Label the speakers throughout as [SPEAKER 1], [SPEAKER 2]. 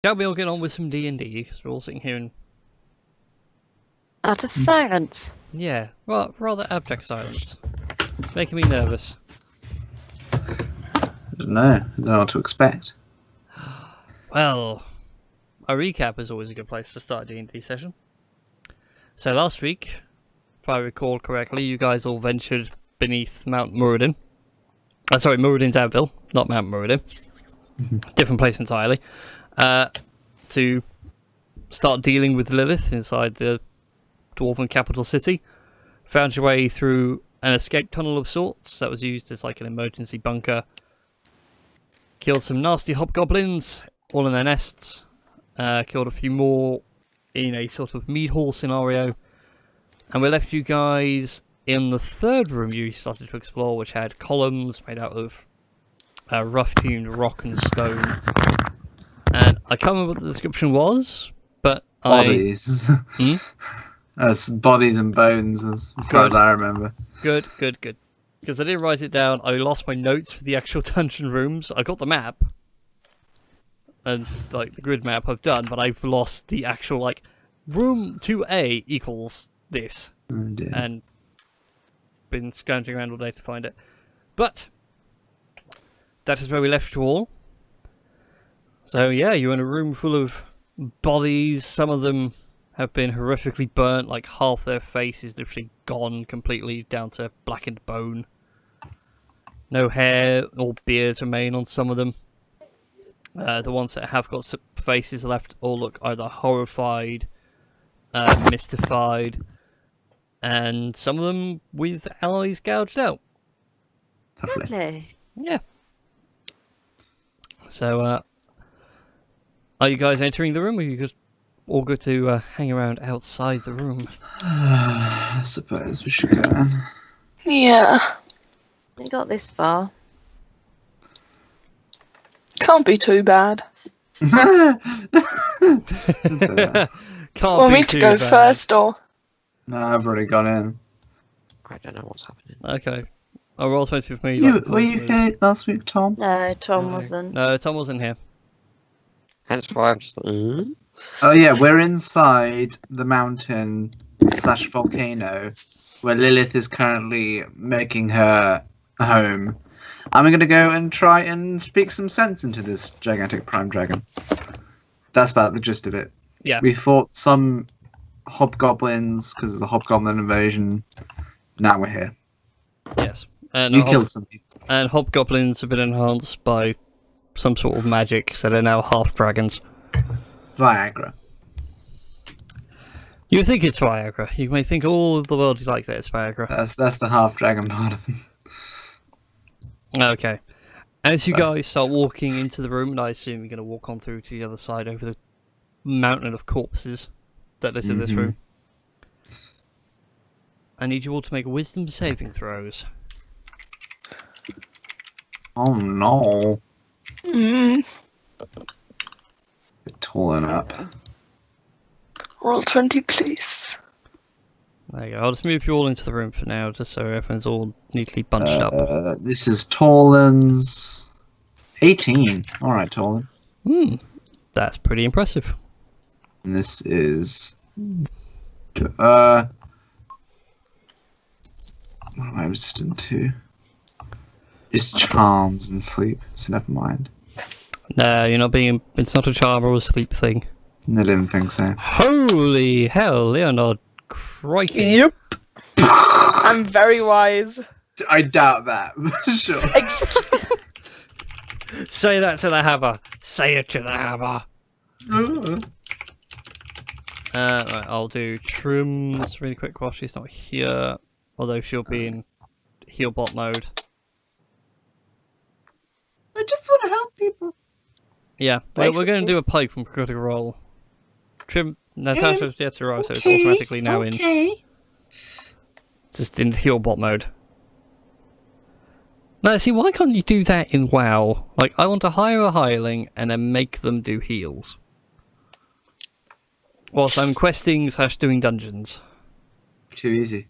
[SPEAKER 1] Shall we all get on with some D&D? Because we're all sitting here and...
[SPEAKER 2] Out of silence.
[SPEAKER 1] Yeah, well, rather abject silence. It's making me nervous.
[SPEAKER 3] I don't know what to expect.
[SPEAKER 1] Well, a recap is always a good place to start a D&D session. So last week, if I recall correctly, you guys all ventured beneath Mount Muradin. Sorry, Muradin's Anvil, not Mount Muradin. Different place entirely. To start dealing with Lilith inside the Dwarven capital city. Found your way through an escape tunnel of sorts that was used as like an emergency bunker. Killed some nasty hobgoblins, all in their nests. Killed a few more in a sort of mead hall scenario. And we left you guys in the third room you started to explore, which had columns made out of rough-hewn rock and stone. And I can't remember what the description was, but
[SPEAKER 3] Bodies. Bodies and bones, as far as I remember.
[SPEAKER 1] Good. Because I didn't write it down, I lost my notes for the actual dungeon rooms. I got the map, and like the grid map I've done, but I've lost the actual, like, room 2A equals this.
[SPEAKER 3] Oh dear.
[SPEAKER 1] And been scrounging around all day to find it. But that is where we left you all. So yeah, you're in a room full of bodies. Some of them have been horrifically burnt, like half their face is literally gone completely down to blackened bone. No hair or beards remain on some of them. The ones that have got faces left all look either horrified, mystified, and some of them with eyes gouged out.
[SPEAKER 2] Lovely.
[SPEAKER 1] Yeah. So, are you guys entering the room, or are you just all good to hang around outside the room?
[SPEAKER 3] I suppose we should go in.
[SPEAKER 4] Yeah,
[SPEAKER 2] We got this far.
[SPEAKER 4] can't be too bad.
[SPEAKER 1] Can't
[SPEAKER 4] Want
[SPEAKER 1] be
[SPEAKER 4] me to
[SPEAKER 1] too
[SPEAKER 4] go
[SPEAKER 1] bad.
[SPEAKER 4] first, or?
[SPEAKER 3] No, I've already gone in.
[SPEAKER 5] I don't know what's happening.
[SPEAKER 1] Okay. I'll roll 20 with me.
[SPEAKER 3] Were you here last week, Tom?
[SPEAKER 2] No, Tom
[SPEAKER 5] No.
[SPEAKER 2] wasn't.
[SPEAKER 1] No, Tom wasn't here.
[SPEAKER 5] Hence why I'm just like,
[SPEAKER 3] Oh yeah, we're inside the mountain / volcano where Lilith is currently making her home. I'm going to go and try and speak some sense into this gigantic prime dragon. That's about the gist of it.
[SPEAKER 1] Yeah.
[SPEAKER 3] We fought some hobgoblins because of the hobgoblin invasion. Now we're here.
[SPEAKER 1] Yes. And
[SPEAKER 3] You killed some people.
[SPEAKER 1] And hobgoblins have been enhanced by some sort of magic, so they're now half dragons.
[SPEAKER 3] Viagra.
[SPEAKER 1] You think it's Viagra. You may think all of the world like that it's Viagra.
[SPEAKER 3] That's the half dragon part of them.
[SPEAKER 1] Okay. As you
[SPEAKER 3] So-
[SPEAKER 1] guys start walking into the room, and I assume you're going to walk on through to the other side over the mountain of corpses that is in this room. I need you all to make wisdom saving throws.
[SPEAKER 3] Oh no.
[SPEAKER 4] Mm.
[SPEAKER 3] Bit taller up.
[SPEAKER 4] Roll 20, please.
[SPEAKER 1] There you go. I'll just move you all into the room for now, just so everyone's all neatly bunched up.
[SPEAKER 3] This is Tolan's 18. Alright, Tolan.
[SPEAKER 1] That's pretty impressive.
[SPEAKER 3] And this is... What am I resistant to? It's charms and sleep, so never mind.
[SPEAKER 1] No, you're not being. It's not a charm or a sleep thing.
[SPEAKER 3] I didn't think so.
[SPEAKER 1] Holy hell, Leonard! Crikey!
[SPEAKER 4] Yep. I'm very wise.
[SPEAKER 3] I doubt that, sure.
[SPEAKER 1] Say that to the hammer. Say it to the hammer. Right, I'll do trims really quick while she's not here. Although she'll be in heal bot mode.
[SPEAKER 3] I just want to help people.
[SPEAKER 1] Yeah, we're going to do a pike from critical roll. Trim. Natasha gets arrived, so it's
[SPEAKER 3] Okay,
[SPEAKER 1] automatically now in.
[SPEAKER 3] okay.
[SPEAKER 1] Just in heal bot mode. No, see, why can't you do that in WoW? Like, I want to hire a hireling and then make them do heals. Whilst I'm questing / doing dungeons.
[SPEAKER 3] Too easy.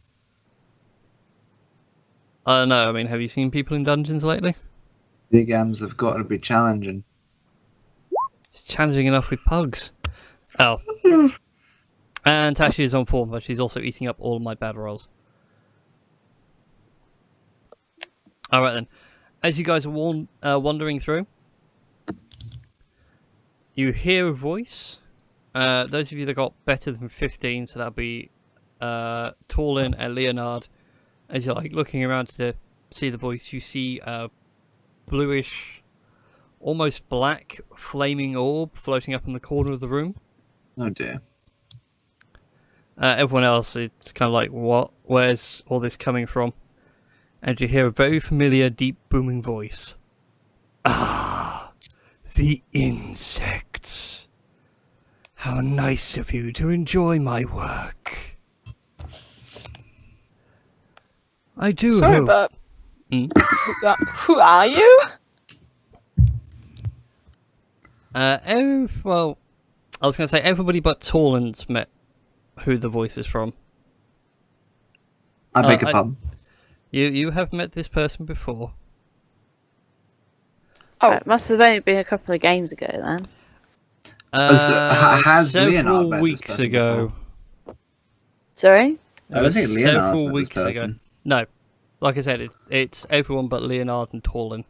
[SPEAKER 1] I don't know, I mean, have you seen people in dungeons lately?
[SPEAKER 3] The games have got to be challenging.
[SPEAKER 1] It's challenging enough with pugs. Oh. And Tashi is on form, but she's also eating up all of my bad rolls. Alright then. As you guys are wandering through, you hear a voice. Those of you that got better than 15, so that'll be Torlin and Leonard. As you're like looking around to see the voice, you see a bluish, almost black, flaming orb floating up in the corner of the room.
[SPEAKER 3] Oh dear.
[SPEAKER 1] Everyone else, it's kind of like, what? Where's all this coming from? And you hear a very familiar, deep, booming voice. Ah, the insects. How nice of you to enjoy my work. I do
[SPEAKER 4] Sorry,
[SPEAKER 1] hope...
[SPEAKER 4] but
[SPEAKER 1] Hmm?
[SPEAKER 4] who are you?
[SPEAKER 1] Well, I was going to say everybody but Torland's met who the voice is from.
[SPEAKER 3] I beg your pardon.
[SPEAKER 1] You have met this person before.
[SPEAKER 4] Oh,
[SPEAKER 2] It must have only been a couple of games ago then.
[SPEAKER 3] Has Leonard
[SPEAKER 1] Several
[SPEAKER 3] met this
[SPEAKER 1] weeks
[SPEAKER 3] person
[SPEAKER 1] ago.
[SPEAKER 2] Sorry?
[SPEAKER 3] I don't think Leonard's
[SPEAKER 1] Several
[SPEAKER 3] met
[SPEAKER 1] weeks
[SPEAKER 3] this
[SPEAKER 1] ago.
[SPEAKER 3] person.
[SPEAKER 1] No, like I said, it's everyone but Leonard and Torlin.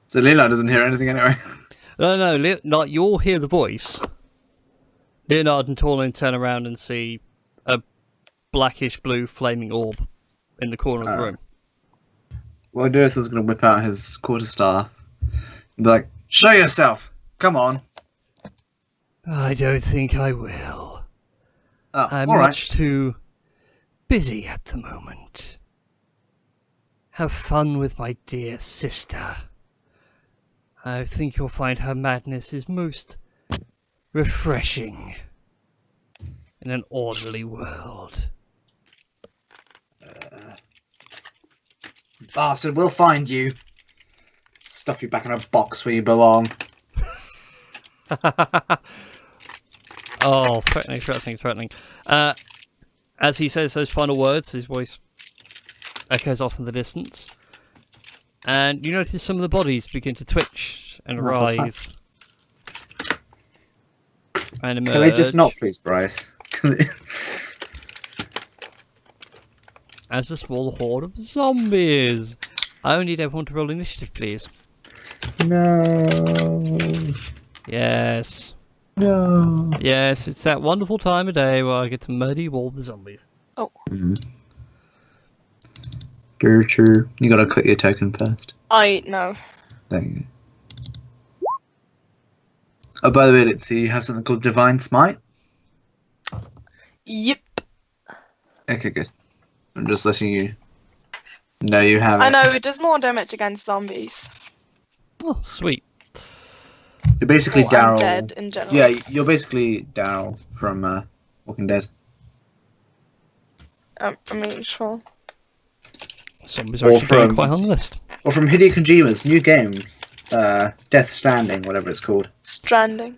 [SPEAKER 3] So Leonard doesn't hear anything anyway.
[SPEAKER 1] No, like you'll hear the voice. Leonard and Torlin turn around and see a blackish blue flaming orb in the corner of the room.
[SPEAKER 3] Well, Dirth was going to whip out his quarterstaff and be like, "Show yourself! Come on!"
[SPEAKER 1] I don't think I will.
[SPEAKER 3] Oh,
[SPEAKER 1] I'm
[SPEAKER 3] all right.
[SPEAKER 1] much too busy at the moment. Have fun with my dear sister. I think you'll find her madness is most refreshing in an orderly world.
[SPEAKER 3] Bastard, we'll find you. Stuff you back in a box where you belong.
[SPEAKER 1] Oh, threatening. As he says those final words, his voice echoes off in the distance. And you notice some of the bodies begin to twitch and
[SPEAKER 3] What the
[SPEAKER 1] writhe. And emerge.
[SPEAKER 3] Can they just not, please, Bryce?
[SPEAKER 1] As a small horde of zombies. I need everyone to roll initiative, please.
[SPEAKER 3] No.
[SPEAKER 1] Yes.
[SPEAKER 3] No.
[SPEAKER 1] Yes, it's that wonderful time of day where I get to murder you all the zombies.
[SPEAKER 3] True. You gotta click your token first.
[SPEAKER 4] I know.
[SPEAKER 3] There you go. Oh, by the way, let's see, you have something called Divine Smite?
[SPEAKER 4] Yep.
[SPEAKER 3] Okay, good. I'm just letting you know you have it.
[SPEAKER 4] I know, it does more damage against zombies.
[SPEAKER 1] Oh, sweet.
[SPEAKER 3] You're basically
[SPEAKER 4] Or
[SPEAKER 3] Daryl.
[SPEAKER 4] undead in general.
[SPEAKER 3] Yeah, you're basically Daryl from Walking Dead.
[SPEAKER 4] I mean, sure.
[SPEAKER 1] Zombies are
[SPEAKER 3] Or
[SPEAKER 1] actually going
[SPEAKER 3] from-
[SPEAKER 1] quite on the list.
[SPEAKER 3] Or from Hideo Kojima's new game, Death Stranding, whatever it's called.
[SPEAKER 4] Stranding.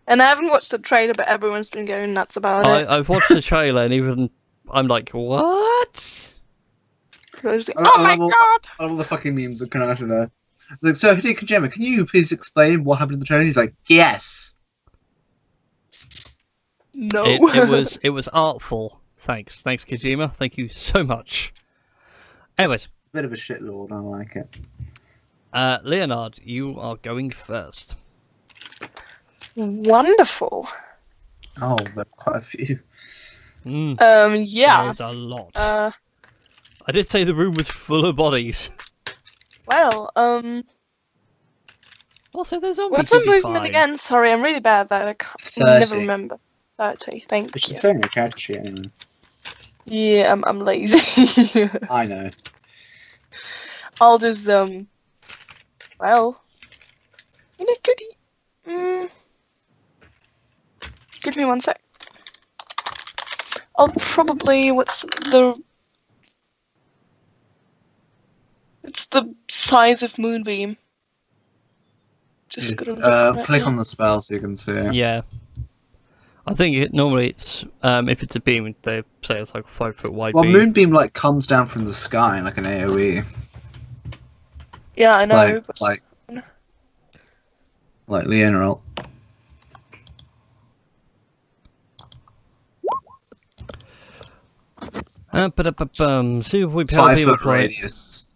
[SPEAKER 4] And I haven't watched the trailer, but everyone's been going nuts about it.
[SPEAKER 1] I've watched the trailer and even I'm like, what?
[SPEAKER 4] I was like,
[SPEAKER 3] I
[SPEAKER 4] oh my
[SPEAKER 3] love all-
[SPEAKER 4] god!
[SPEAKER 3] All the fucking memes that come out of there. Like, so Hideo Kojima, can you please explain what happened in the trailer? He's like, yes.
[SPEAKER 4] No.
[SPEAKER 1] It was artful. Thanks Kojima. Thank you so much. Anyways,
[SPEAKER 3] Bit of a shitlord, I like it.
[SPEAKER 1] Leonard, you are going first.
[SPEAKER 4] Wonderful.
[SPEAKER 3] Oh, there's quite a few.
[SPEAKER 4] Yeah.
[SPEAKER 1] There's a lot.
[SPEAKER 4] Uh,
[SPEAKER 1] I did say the room was full of bodies.
[SPEAKER 4] well,
[SPEAKER 1] Also, there's zombies.
[SPEAKER 4] what's my
[SPEAKER 1] you'll be
[SPEAKER 4] movement
[SPEAKER 1] fine.
[SPEAKER 4] again? Sorry, I'm really bad at that. I can't,
[SPEAKER 3] 30.
[SPEAKER 4] never remember. 30, thank
[SPEAKER 3] You
[SPEAKER 4] you.
[SPEAKER 3] should say in your character sheet anyway.
[SPEAKER 4] Yeah, I'm lazy.
[SPEAKER 3] I know.
[SPEAKER 4] I'll just, well, in a goodie. Give me one sec. I'll probably, it's the size of Moonbeam. Just gotta look right
[SPEAKER 3] Click
[SPEAKER 4] now.
[SPEAKER 3] on the spell so you can see it.
[SPEAKER 1] Yeah. I think normally it's if it's a beam, they say it's like a 5 foot wide
[SPEAKER 3] Well,
[SPEAKER 1] beam.
[SPEAKER 3] Moonbeam like comes down from the sky like an AoE.
[SPEAKER 4] Yeah, I know.
[SPEAKER 3] Like,
[SPEAKER 4] but
[SPEAKER 3] like Like Leona ult.
[SPEAKER 1] See if we
[SPEAKER 3] 5
[SPEAKER 1] people
[SPEAKER 3] foot
[SPEAKER 1] play.
[SPEAKER 3] radius.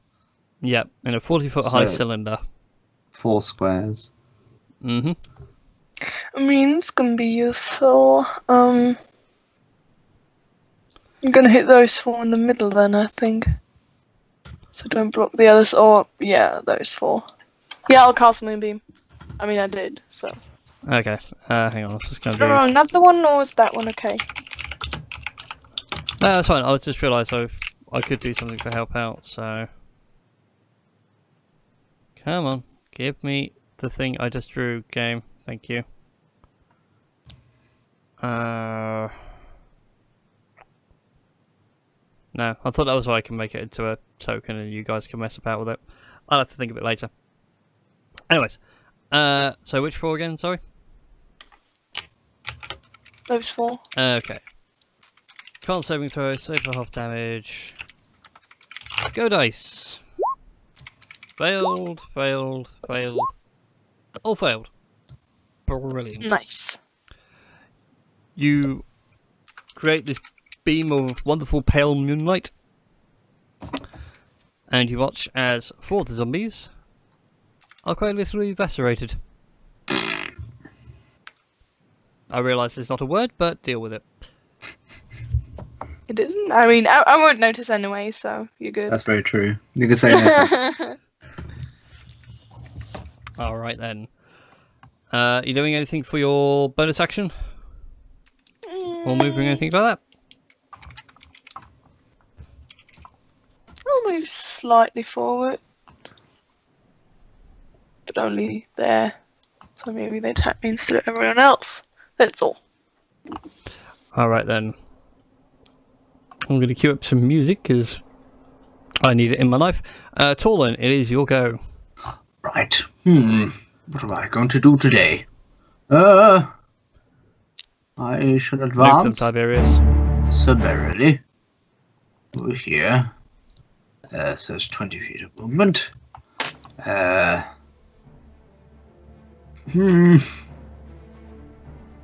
[SPEAKER 1] Yep, in a 40-foot high
[SPEAKER 3] So-
[SPEAKER 1] cylinder.
[SPEAKER 3] 4 squares.
[SPEAKER 1] Mm-hmm.
[SPEAKER 4] I mean, it's gonna be useful. I'm gonna hit those 4 in the middle then, I think. So don't block the others, or, yeah, those 4. Yeah, I'll cast Moonbeam. I mean, I did, so.
[SPEAKER 1] Okay, hang on, I was just gonna
[SPEAKER 4] Did I
[SPEAKER 1] do...
[SPEAKER 4] roll another one, or was that one okay?
[SPEAKER 1] No, that's fine, I just realised I could do something to help out, so... Come on, give me the thing I just drew, game. Thank you. No, I thought that was why I can make it into a token and you guys can mess about with it. I'll have to think of it later. Anyways, so which 4 again, sorry?
[SPEAKER 4] Those 4.
[SPEAKER 1] Okay. Can't saving throw, save for half damage. Go dice! Failed, failed, failed. All failed. Brilliant.
[SPEAKER 4] Nice.
[SPEAKER 1] You create this beam of wonderful pale moonlight, and you watch as 4 of the zombies are quite literally eviscerated. I realise it's not a word, but deal with it.
[SPEAKER 4] It isn't? I mean, I won't notice anyway, so you're good.
[SPEAKER 3] That's very true. You could say anything.
[SPEAKER 1] Alright then. You doing anything for your bonus action? Or moving anything like that?
[SPEAKER 4] I'll move slightly forward. But only there. So maybe they attack me instead of everyone else. That's all.
[SPEAKER 1] Alright then. I'm going to queue up some music because I need it in my life. Torlin, it is your go.
[SPEAKER 3] Right. What am I going to do today? I should
[SPEAKER 1] Nuke them,
[SPEAKER 3] advance
[SPEAKER 1] Tiberius.
[SPEAKER 3] summarily. Over here. So it's 20 feet of movement.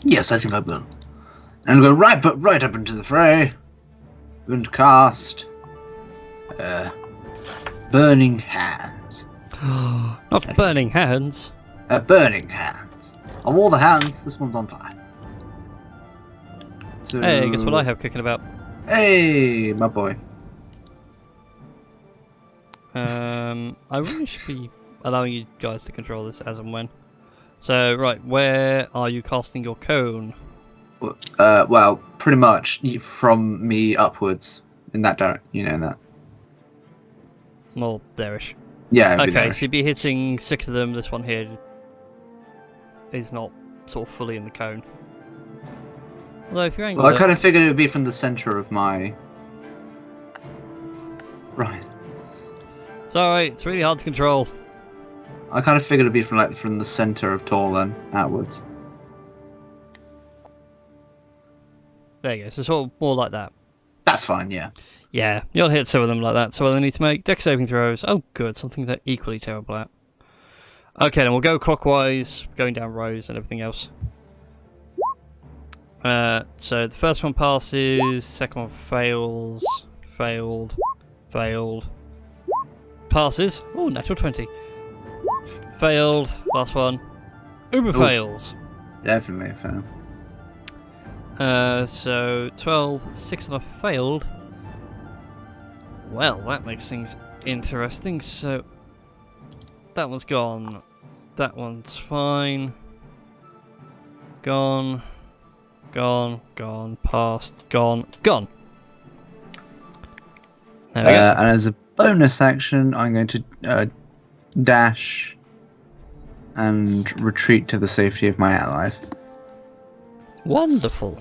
[SPEAKER 3] Yes, I think I will. And go right up into the fray. And cast Burning Hands.
[SPEAKER 1] Not burning hands.
[SPEAKER 3] Burning Hands. Of all the hands, this one's on fire. So,
[SPEAKER 1] Hey, guess what I have kicking about?
[SPEAKER 3] Hey, my boy.
[SPEAKER 1] I really should be allowing you guys to control this as and when. So, right, where are you casting your cone?
[SPEAKER 3] Well, pretty much from me upwards in that direction. You know that.
[SPEAKER 1] Well, there-ish.
[SPEAKER 3] Yeah. it'd be
[SPEAKER 1] Okay,
[SPEAKER 3] there.
[SPEAKER 1] so you'd be hitting 6 of them. This one here is not sort of fully in the cone. Although if you're angled
[SPEAKER 3] Well, I kind of figured it would be from the center of my. Right.
[SPEAKER 1] it's alright, it's really hard to control.
[SPEAKER 3] I kind of figured it'd be from the center of Torlin outwards.
[SPEAKER 1] There you go, so sort of more like that.
[SPEAKER 3] That's fine. Yeah.
[SPEAKER 1] Yeah, you'll hit 2 of them like that, so they need to make dex saving throws. Oh good, something they're equally terrible at. Okay, then we'll go clockwise, going down rows and everything else. So the first one passes, second one fails, failed, passes, oh natural 20, failed, last one, uber
[SPEAKER 3] Ooh.
[SPEAKER 1] fails.
[SPEAKER 3] Definitely a fail.
[SPEAKER 1] So 12, 6 and a failed. Well, that makes things interesting. So that one's gone. That one's fine. Gone. Gone. Past. Gone. There we go.
[SPEAKER 3] And as a bonus action, I'm going to dash and retreat to the safety of my allies.
[SPEAKER 1] Wonderful.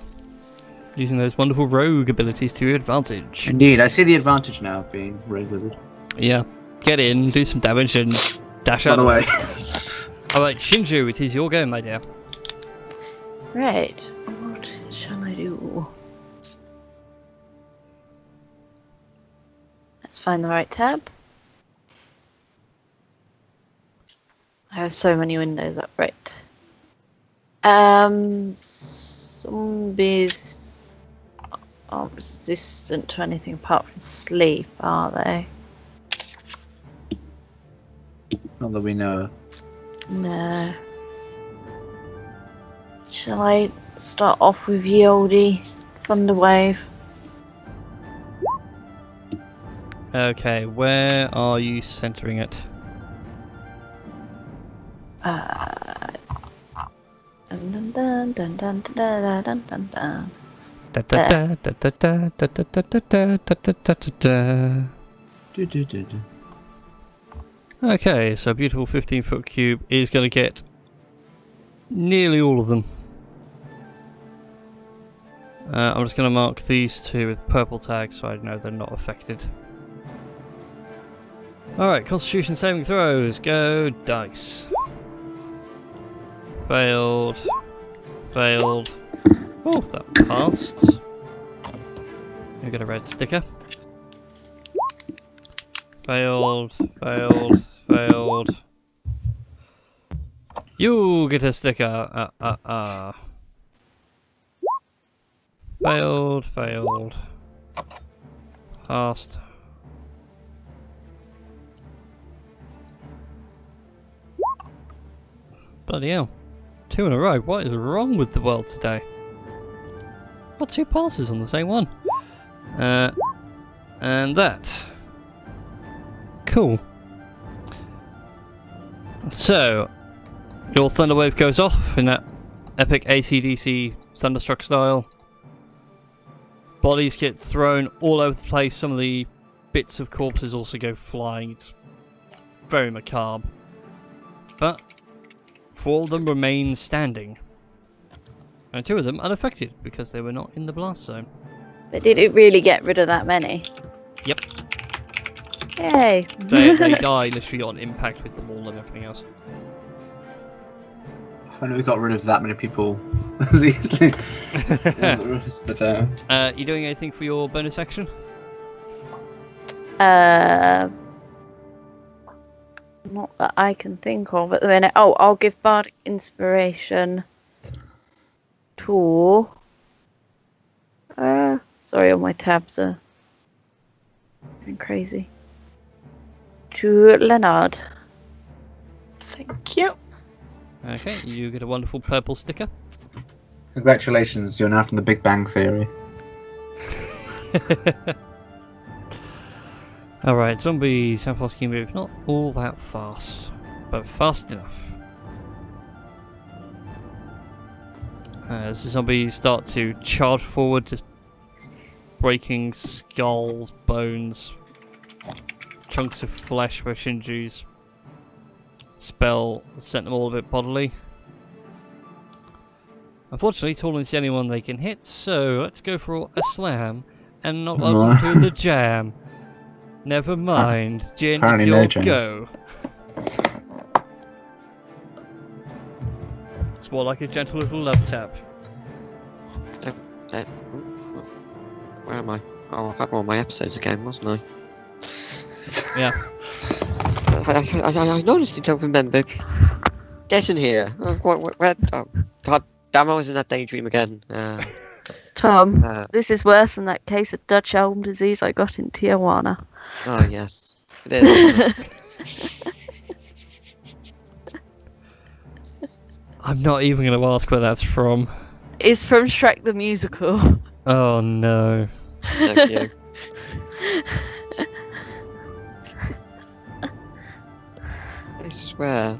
[SPEAKER 1] Using those wonderful rogue abilities to your advantage.
[SPEAKER 3] Indeed, I see the advantage now of being Rogue Wizard.
[SPEAKER 1] Yeah. Get in, do some damage, and dash
[SPEAKER 3] Run
[SPEAKER 1] out.
[SPEAKER 3] away.
[SPEAKER 1] Alright, Shinju, it is your go, my dear.
[SPEAKER 2] Right. What shall I do? Let's find the right tab. I have so many windows up, right. Zombies aren't resistant to anything apart from sleep, are they?
[SPEAKER 3] Not that we know.
[SPEAKER 2] No. Shall I start off with Yodi, Thunderwave?
[SPEAKER 1] Okay, where are you centering it?
[SPEAKER 2] Dun dun dun dun dun dun dun dun dun.
[SPEAKER 1] Da da da da da da da da da da da da da da.
[SPEAKER 3] Do.
[SPEAKER 1] Okay, so a beautiful 15-foot cube is going to get nearly all of them. I'm just going to mark these two with purple tags so I know they're not affected. Alright, Constitution saving throws. Go dice. Failed. Failed. Oh, that passed. You get a red sticker. Failed. Failed. Failed. You get a sticker. Failed. Failed. Passed. Bloody hell. 2 in a row. What is wrong with the world today? Got 2 passes on the same one. And that. Cool. So, your Thunderwave goes off in that epic AC/DC Thunderstruck style. Bodies get thrown all over the place. Some of the bits of corpses also go flying. It's very macabre. But 4 of them remain standing. And 2 of them unaffected because they were not in the blast zone.
[SPEAKER 2] But did it really get rid of that many?
[SPEAKER 1] Yep.
[SPEAKER 2] Yay!
[SPEAKER 1] They die literally on impact with the wall and everything else.
[SPEAKER 3] I know we got rid of that many people as easily as the rest of the town.
[SPEAKER 1] You doing anything for your bonus action?
[SPEAKER 2] Not that I can think of at the minute. Oh, I'll give Bardic Inspiration to... sorry, all my tabs are going crazy. To Leonard.
[SPEAKER 4] Thank you.
[SPEAKER 1] Okay, you get a wonderful purple sticker.
[SPEAKER 3] Congratulations, you're now from the Big Bang Theory.
[SPEAKER 1] Alright, zombies, how fast can you move? Not all that fast, but fast enough. As the zombies start to charge forward, just breaking skulls, bones, chunks of flesh where Shinju's spell sent them all a bit bodily. Unfortunately, Taulin's the only one they can hit, so let's go for a slam and not welcome to the jam. Never mind, Jin, it's
[SPEAKER 3] Apparently
[SPEAKER 1] your
[SPEAKER 3] no jam.
[SPEAKER 1] go. It's more like a gentle little love tap.
[SPEAKER 5] Where am I? Oh, I've had one of my episodes again, wasn't I?
[SPEAKER 1] Yeah.
[SPEAKER 5] I honestly don't remember getting here. Where? Oh, God damn! I was in that daydream again.
[SPEAKER 2] Tom, this is worse than that case of Dutch elm disease I got in Tijuana.
[SPEAKER 5] Oh yes, it is. Isn't it?
[SPEAKER 1] I'm not even going to ask where that's from.
[SPEAKER 2] It's from Shrek the Musical.
[SPEAKER 1] Oh no.
[SPEAKER 5] Thank you. I swear,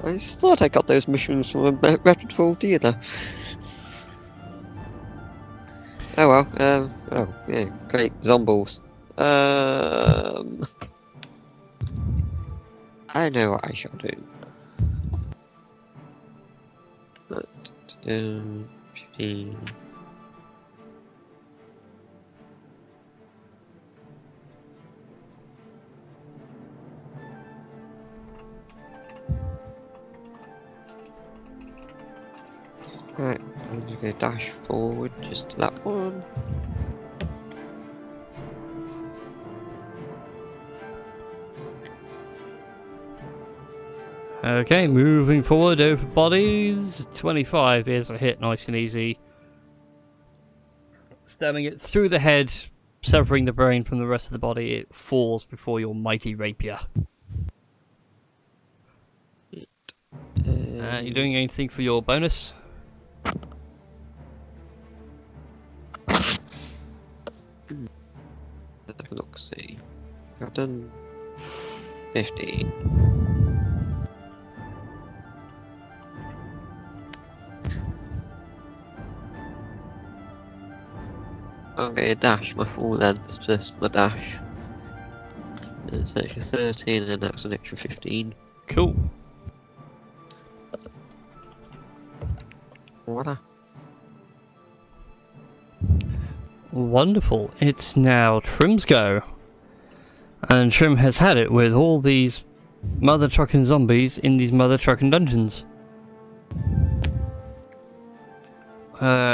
[SPEAKER 5] I thought I got those mushrooms from a reputable dealer. Oh well. Oh yeah, great zombies. I know what I shall do. 15. Right, I'm just going to dash forward just to that one.
[SPEAKER 1] Okay, moving forward over bodies. 25 is a hit, nice and easy. Stabbing it through the head, severing the brain from the rest of the body, it falls before your mighty rapier. You doing anything for your bonus?
[SPEAKER 5] Have a look, see. I've done 15. Okay, a dash, my full length plus my dash. It's an extra 13 and that's an extra 15.
[SPEAKER 1] Cool.
[SPEAKER 5] Voila.
[SPEAKER 1] Wonderful. It's now Trim's go. And Trim has had it with all these mother trucking zombies in these mother trucking dungeons.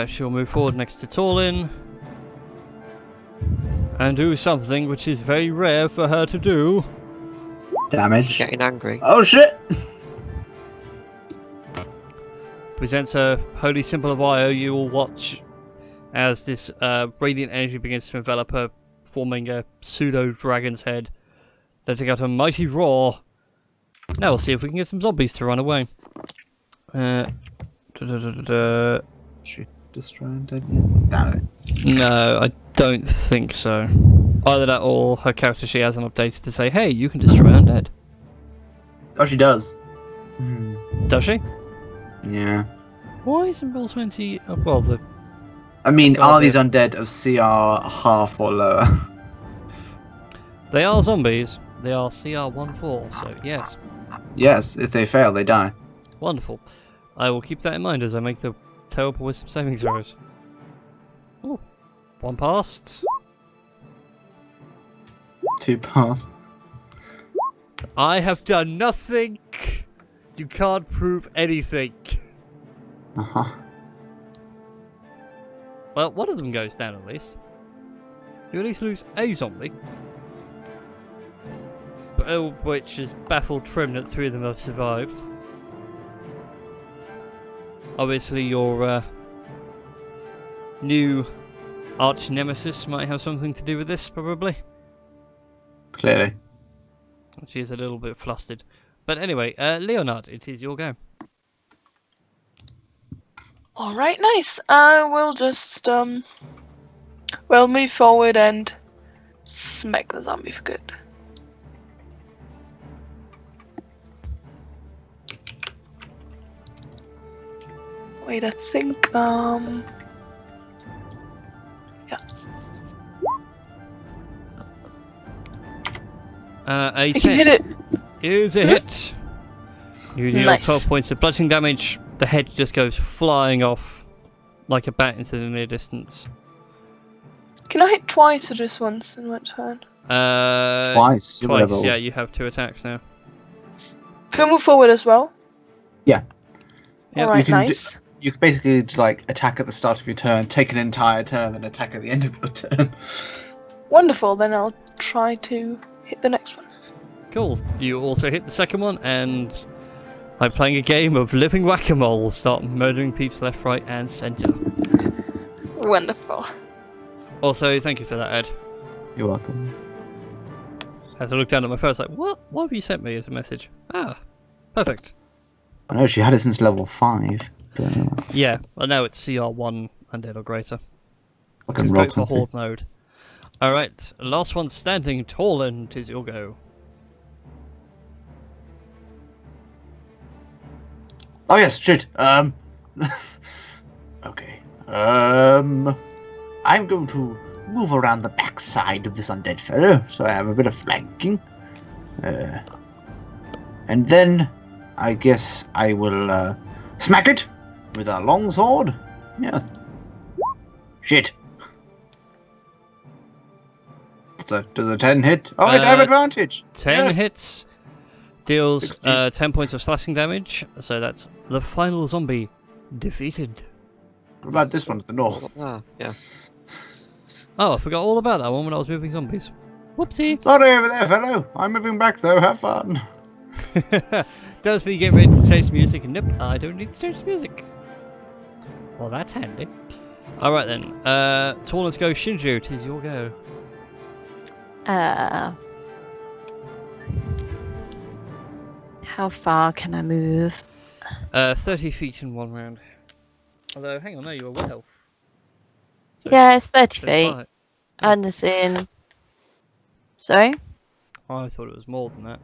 [SPEAKER 1] She'll move forward next to Torlin. And do something which is very rare for her to do.
[SPEAKER 3] Damage.
[SPEAKER 5] Getting angry.
[SPEAKER 3] Oh shit!
[SPEAKER 1] Presents a holy symbol of Io. You will watch as this radiant energy begins to envelop her, forming a pseudo dragon's head, letting out a mighty roar. Now we'll see if we can get some zombies to run away.
[SPEAKER 3] She destroyed dead. Damn it.
[SPEAKER 1] No, I don't think so. Either that or her character she hasn't updated to say, hey, you can destroy undead.
[SPEAKER 3] Oh, she does.
[SPEAKER 1] Does she?
[SPEAKER 3] Yeah.
[SPEAKER 1] Why isn't Roll20... Oh, well, the...
[SPEAKER 3] I mean,
[SPEAKER 1] So
[SPEAKER 3] are
[SPEAKER 1] the-
[SPEAKER 3] these undead of CR half or lower?
[SPEAKER 1] They are zombies. They are CR14, so yes.
[SPEAKER 3] Yes, if they fail, they die.
[SPEAKER 1] Wonderful. I will keep that in mind as I make the terrible wisdom saving throws. Oh, one passed.
[SPEAKER 3] 2 passed.
[SPEAKER 1] I have done nothing. You can't prove anything.
[SPEAKER 3] Uh-huh.
[SPEAKER 1] Well, one of them goes down at least. You at least lose a zombie. Which has baffled Trim that 3 of them have survived. Obviously your new arch nemesis might have something to do with this, probably.
[SPEAKER 3] Clearly.
[SPEAKER 1] She is a little bit flustered. But anyway, Leonard, it is your go.
[SPEAKER 4] Alright, nice. I will just, well, move forward and smack the zombie for good. Wait, I think, yeah.
[SPEAKER 1] A
[SPEAKER 4] I can hit it.
[SPEAKER 1] is a hit. You deal
[SPEAKER 4] Nice.
[SPEAKER 1] 12 points of bludgeoning damage. The head just goes flying off like a bat into the near distance.
[SPEAKER 4] Can I hit twice or just once in one turn?
[SPEAKER 3] Twice.
[SPEAKER 1] Twice, yeah, you have 2 attacks now.
[SPEAKER 4] Can I move forward as well?
[SPEAKER 3] Yeah.
[SPEAKER 1] Yep.
[SPEAKER 4] Alright,
[SPEAKER 3] You can
[SPEAKER 4] nice.
[SPEAKER 3] You can basically like attack at the start of your turn, take an entire turn, then attack at the end of your turn.
[SPEAKER 4] Wonderful, then I'll try to hit the next one.
[SPEAKER 1] Cool. You also hit the second one, and like playing a game of living whack-a-mole, start murdering peeps left, right, and centre.
[SPEAKER 4] Wonderful.
[SPEAKER 1] Also, thank you for that, Ed.
[SPEAKER 3] You're welcome.
[SPEAKER 1] I had to look down at my phone, I was like, what? What have you sent me as a message? Ah, perfect.
[SPEAKER 3] I know she had it since level 5. But,
[SPEAKER 1] Yeah, well now it's CR1 undead or greater.
[SPEAKER 3] fucking
[SPEAKER 1] It's
[SPEAKER 3] roll
[SPEAKER 1] great for
[SPEAKER 3] 20.
[SPEAKER 1] horde mode. Alright, last one standing tall, and it is your go.
[SPEAKER 3] Oh yes, shoot. Okay. I'm going to move around the backside of this undead fellow, so I have a bit of flanking. And then I guess I will smack it with a long sword. Yeah. Shit. So does a 10 hit? Oh, I have advantage.
[SPEAKER 1] 10
[SPEAKER 3] Yes.
[SPEAKER 1] hits, deals
[SPEAKER 3] 16.
[SPEAKER 1] 10 points of slashing damage, so that's the final zombie defeated.
[SPEAKER 3] What about this one to the north?
[SPEAKER 5] Ah, yeah.
[SPEAKER 1] Oh, I forgot all about that one when I was moving zombies. Whoopsie!
[SPEAKER 3] Sorry over there, fellow. I'm moving back though. Have fun.
[SPEAKER 1] Does me get ready to change the music? Nope, I don't need to change the music. Well, that's handy. Alright then, so let's go. Shinju, 'tis your go.
[SPEAKER 2] How far can I move?
[SPEAKER 1] 30 feet in 1 round. Although, hang on, no, you're well. So,
[SPEAKER 2] Yeah, it's 30 feet.
[SPEAKER 1] 35.
[SPEAKER 2] And it's in. Sorry?
[SPEAKER 1] Oh, I thought it was more than that.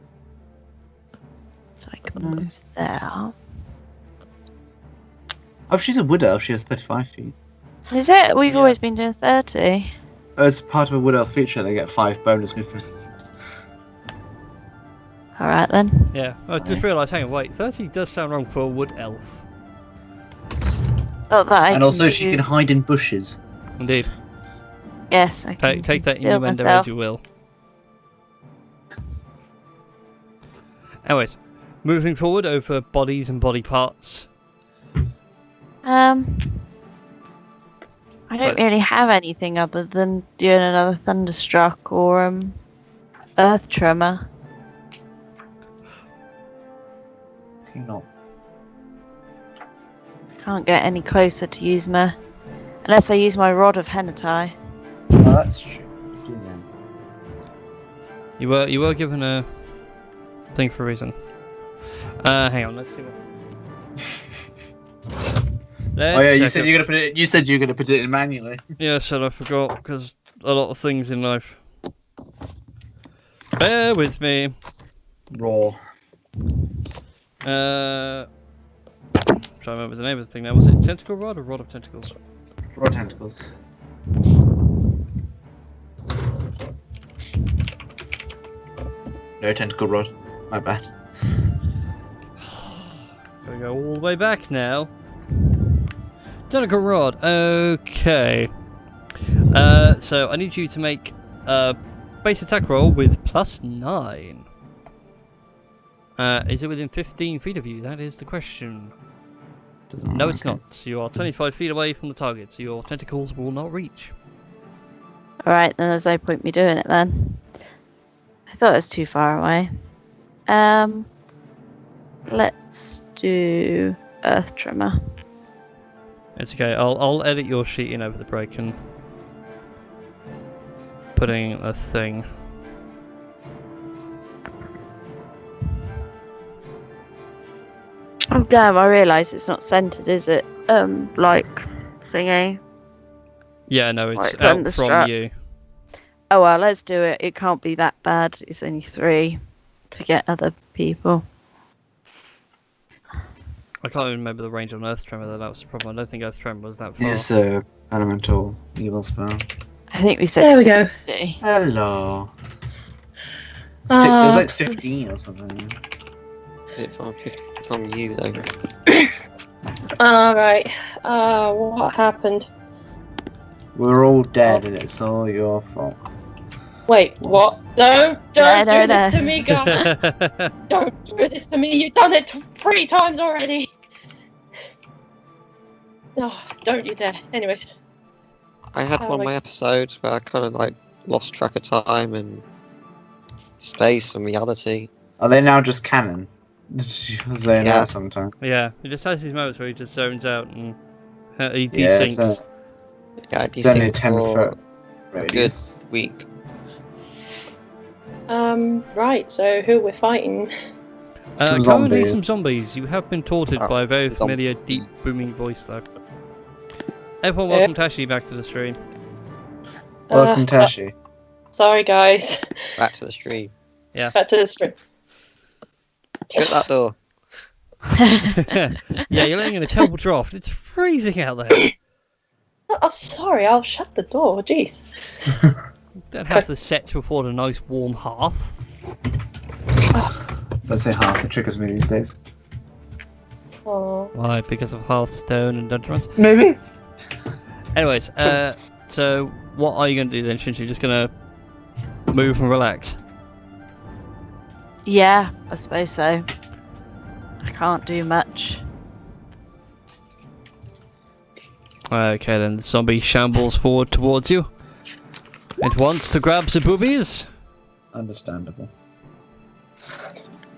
[SPEAKER 2] So I can move there.
[SPEAKER 3] Oh, she's a wood elf. She has 35 feet.
[SPEAKER 2] Is it? We've
[SPEAKER 1] Yeah.
[SPEAKER 2] always been doing 30.
[SPEAKER 3] As part of a wood elf feature, they get 5 bonus movement.
[SPEAKER 2] Alright then.
[SPEAKER 1] Yeah, I just realised, hang on, wait, 30 does sound wrong for a wood elf.
[SPEAKER 2] Thought that I
[SPEAKER 3] And also, she
[SPEAKER 2] move.
[SPEAKER 3] can hide in bushes.
[SPEAKER 1] Indeed.
[SPEAKER 2] Yes, I can
[SPEAKER 1] Take that
[SPEAKER 2] conceal
[SPEAKER 1] innuendo
[SPEAKER 2] myself.
[SPEAKER 1] as you will. Anyways, moving forward over bodies and body parts.
[SPEAKER 2] I don't
[SPEAKER 1] So-
[SPEAKER 2] really have anything other than doing another thunderstruck or earth tremor.
[SPEAKER 3] Can not.
[SPEAKER 2] Can't get any closer to use my, unless I use my rod of Henatai.
[SPEAKER 3] Oh, that's true. Do that.
[SPEAKER 1] You were given a thing for a reason. Hang on, let's see what.
[SPEAKER 3] Oh yeah, you said you're gonna put it. You said you're gonna put it in manually.
[SPEAKER 1] Yes, and I forgot because a lot of things in life. Bear with me.
[SPEAKER 3] Raw.
[SPEAKER 1] Trying to remember the name of the thing now. Was it tentacle rod or rod of tentacles?
[SPEAKER 3] Raw tentacles. No tentacle rod. My bad.
[SPEAKER 1] Gotta go all the way back now. Tentacle rod. Okay. So I need you to make a base attack roll with +9. Is it within 15 feet of you? That is the question. No, it's not. You are 25 feet away from the target, so your tentacles will not reach.
[SPEAKER 2] Alright, then there's no point me doing it then. I thought it was too far away. Let's do earth tremor.
[SPEAKER 1] It's okay. I'll edit your sheet in over the break and putting a thing.
[SPEAKER 2] Oh damn, I realise it's not centered, is it? Like thingy.
[SPEAKER 1] Yeah, no, it's
[SPEAKER 2] Like
[SPEAKER 1] out from
[SPEAKER 2] thunderstruck.
[SPEAKER 1] you.
[SPEAKER 2] Oh well, let's do it. It can't be that bad. It's only 3 to get other people.
[SPEAKER 1] I can't even remember the range on Earth Tremor though. That was the problem. I don't think Earth Tremor was that far.
[SPEAKER 3] It's a elemental evil spell.
[SPEAKER 2] I think we said
[SPEAKER 4] There we go.
[SPEAKER 2] 60.
[SPEAKER 3] Hello. It was like 15 or something.
[SPEAKER 5] Is it from you though?
[SPEAKER 4] Alright. What happened?
[SPEAKER 3] We're all dead and it's all your fault.
[SPEAKER 4] Wait, what? Don't
[SPEAKER 2] No,
[SPEAKER 4] do
[SPEAKER 2] no.
[SPEAKER 4] this to me, God. Don't do this to me. You've done it 3 times already. No, don't you dare. Anyways.
[SPEAKER 5] I had one of my episodes where I kind of like lost track of time and space and reality.
[SPEAKER 3] Are they now just canon? Zone
[SPEAKER 2] Yeah.
[SPEAKER 3] out sometimes.
[SPEAKER 1] Yeah, he just has these moments where he just zones out and he
[SPEAKER 3] Yeah,
[SPEAKER 1] desyncs.
[SPEAKER 3] so
[SPEAKER 5] Yeah, I
[SPEAKER 3] it's only a
[SPEAKER 5] desynced
[SPEAKER 3] 10
[SPEAKER 5] for
[SPEAKER 3] foot
[SPEAKER 5] a good
[SPEAKER 3] radius.
[SPEAKER 5] week.
[SPEAKER 4] Right, so who we're fighting?
[SPEAKER 3] Some
[SPEAKER 1] Currently
[SPEAKER 3] zombies.
[SPEAKER 1] some zombies. You have been taunted
[SPEAKER 5] Oh,
[SPEAKER 1] by a very
[SPEAKER 5] zombie.
[SPEAKER 1] familiar, deep, booming voice though. Everyone, welcome Tashi back to the stream.
[SPEAKER 3] Welcome, Tashi.
[SPEAKER 4] Sorry, guys.
[SPEAKER 5] Back to the stream.
[SPEAKER 4] Back to the stream.
[SPEAKER 5] Shut that door.
[SPEAKER 1] Yeah, you're laying in a terrible draft. It's freezing out there.
[SPEAKER 4] Oh, sorry, I'll shut the door. Jeez.
[SPEAKER 1] Don't have the set to afford a nice warm hearth.
[SPEAKER 3] Let's say half. It triggers me these days.
[SPEAKER 4] Oh.
[SPEAKER 1] Why? Because of Hearthstone and Dungeon Runs?
[SPEAKER 3] Maybe.
[SPEAKER 1] Anyways, so what are you going to do then, Shinji? Just going to move and relax?
[SPEAKER 2] Yeah, I suppose so. I can't do much.
[SPEAKER 1] Okay then, the zombie shambles forward towards you. It wants to grab the boobies.
[SPEAKER 3] Understandable.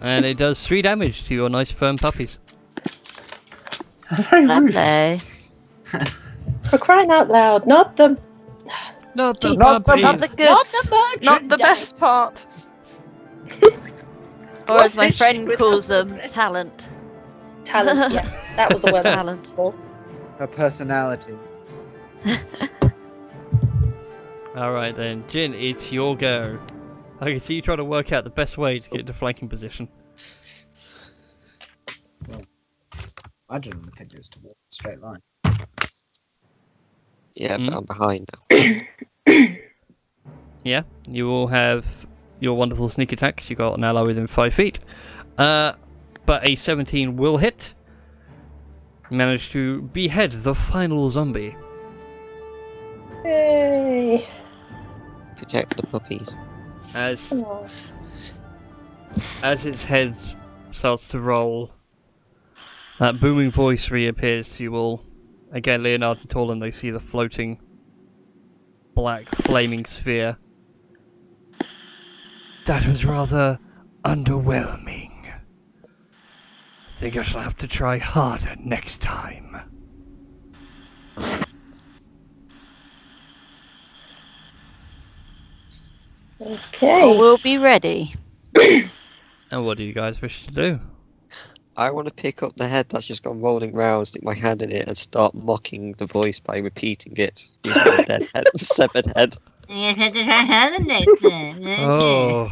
[SPEAKER 1] And it does 3 damage to your nice firm puppies.
[SPEAKER 3] Very rude.
[SPEAKER 2] Lovely.
[SPEAKER 6] For crying out loud, not the
[SPEAKER 1] Not the
[SPEAKER 3] Not the-
[SPEAKER 1] puppies!
[SPEAKER 2] Not the good,
[SPEAKER 6] not the
[SPEAKER 4] Not the best part.
[SPEAKER 2] or as my
[SPEAKER 6] Rubbish
[SPEAKER 2] friend
[SPEAKER 6] without
[SPEAKER 2] calls
[SPEAKER 6] the
[SPEAKER 2] them,
[SPEAKER 6] rest.
[SPEAKER 2] talent.
[SPEAKER 6] talent. Yeah, that was the word I was
[SPEAKER 2] Talent.
[SPEAKER 6] looking for.
[SPEAKER 3] Her personality.
[SPEAKER 1] Alright then, Jin, it's your go. I can see you trying to work out the best way to get into flanking position.
[SPEAKER 3] I didn't think it was to walk a straight line.
[SPEAKER 5] Yeah,
[SPEAKER 1] Hmm?
[SPEAKER 5] but I'm behind now.
[SPEAKER 1] Yeah, you all have your wonderful sneak attacks. You got an ally within 5 feet. But a 17 will hit. You manage to behead the final zombie.
[SPEAKER 6] Yay!
[SPEAKER 5] Protect the puppies.
[SPEAKER 1] As
[SPEAKER 6] Oh.
[SPEAKER 1] as its head starts to roll, that booming voice reappears to you all. Again, Leonard and Torlin, they see the floating black flaming sphere. That was rather underwhelming. Think I shall have to try harder next time.
[SPEAKER 6] Okay.
[SPEAKER 2] We'll be ready.
[SPEAKER 1] And what do you guys wish to do?
[SPEAKER 5] I want to pick up the head that's just gone rolling round, stick my hand in it, and start mocking the voice by repeating it using the dead head, severed head.
[SPEAKER 1] Oh.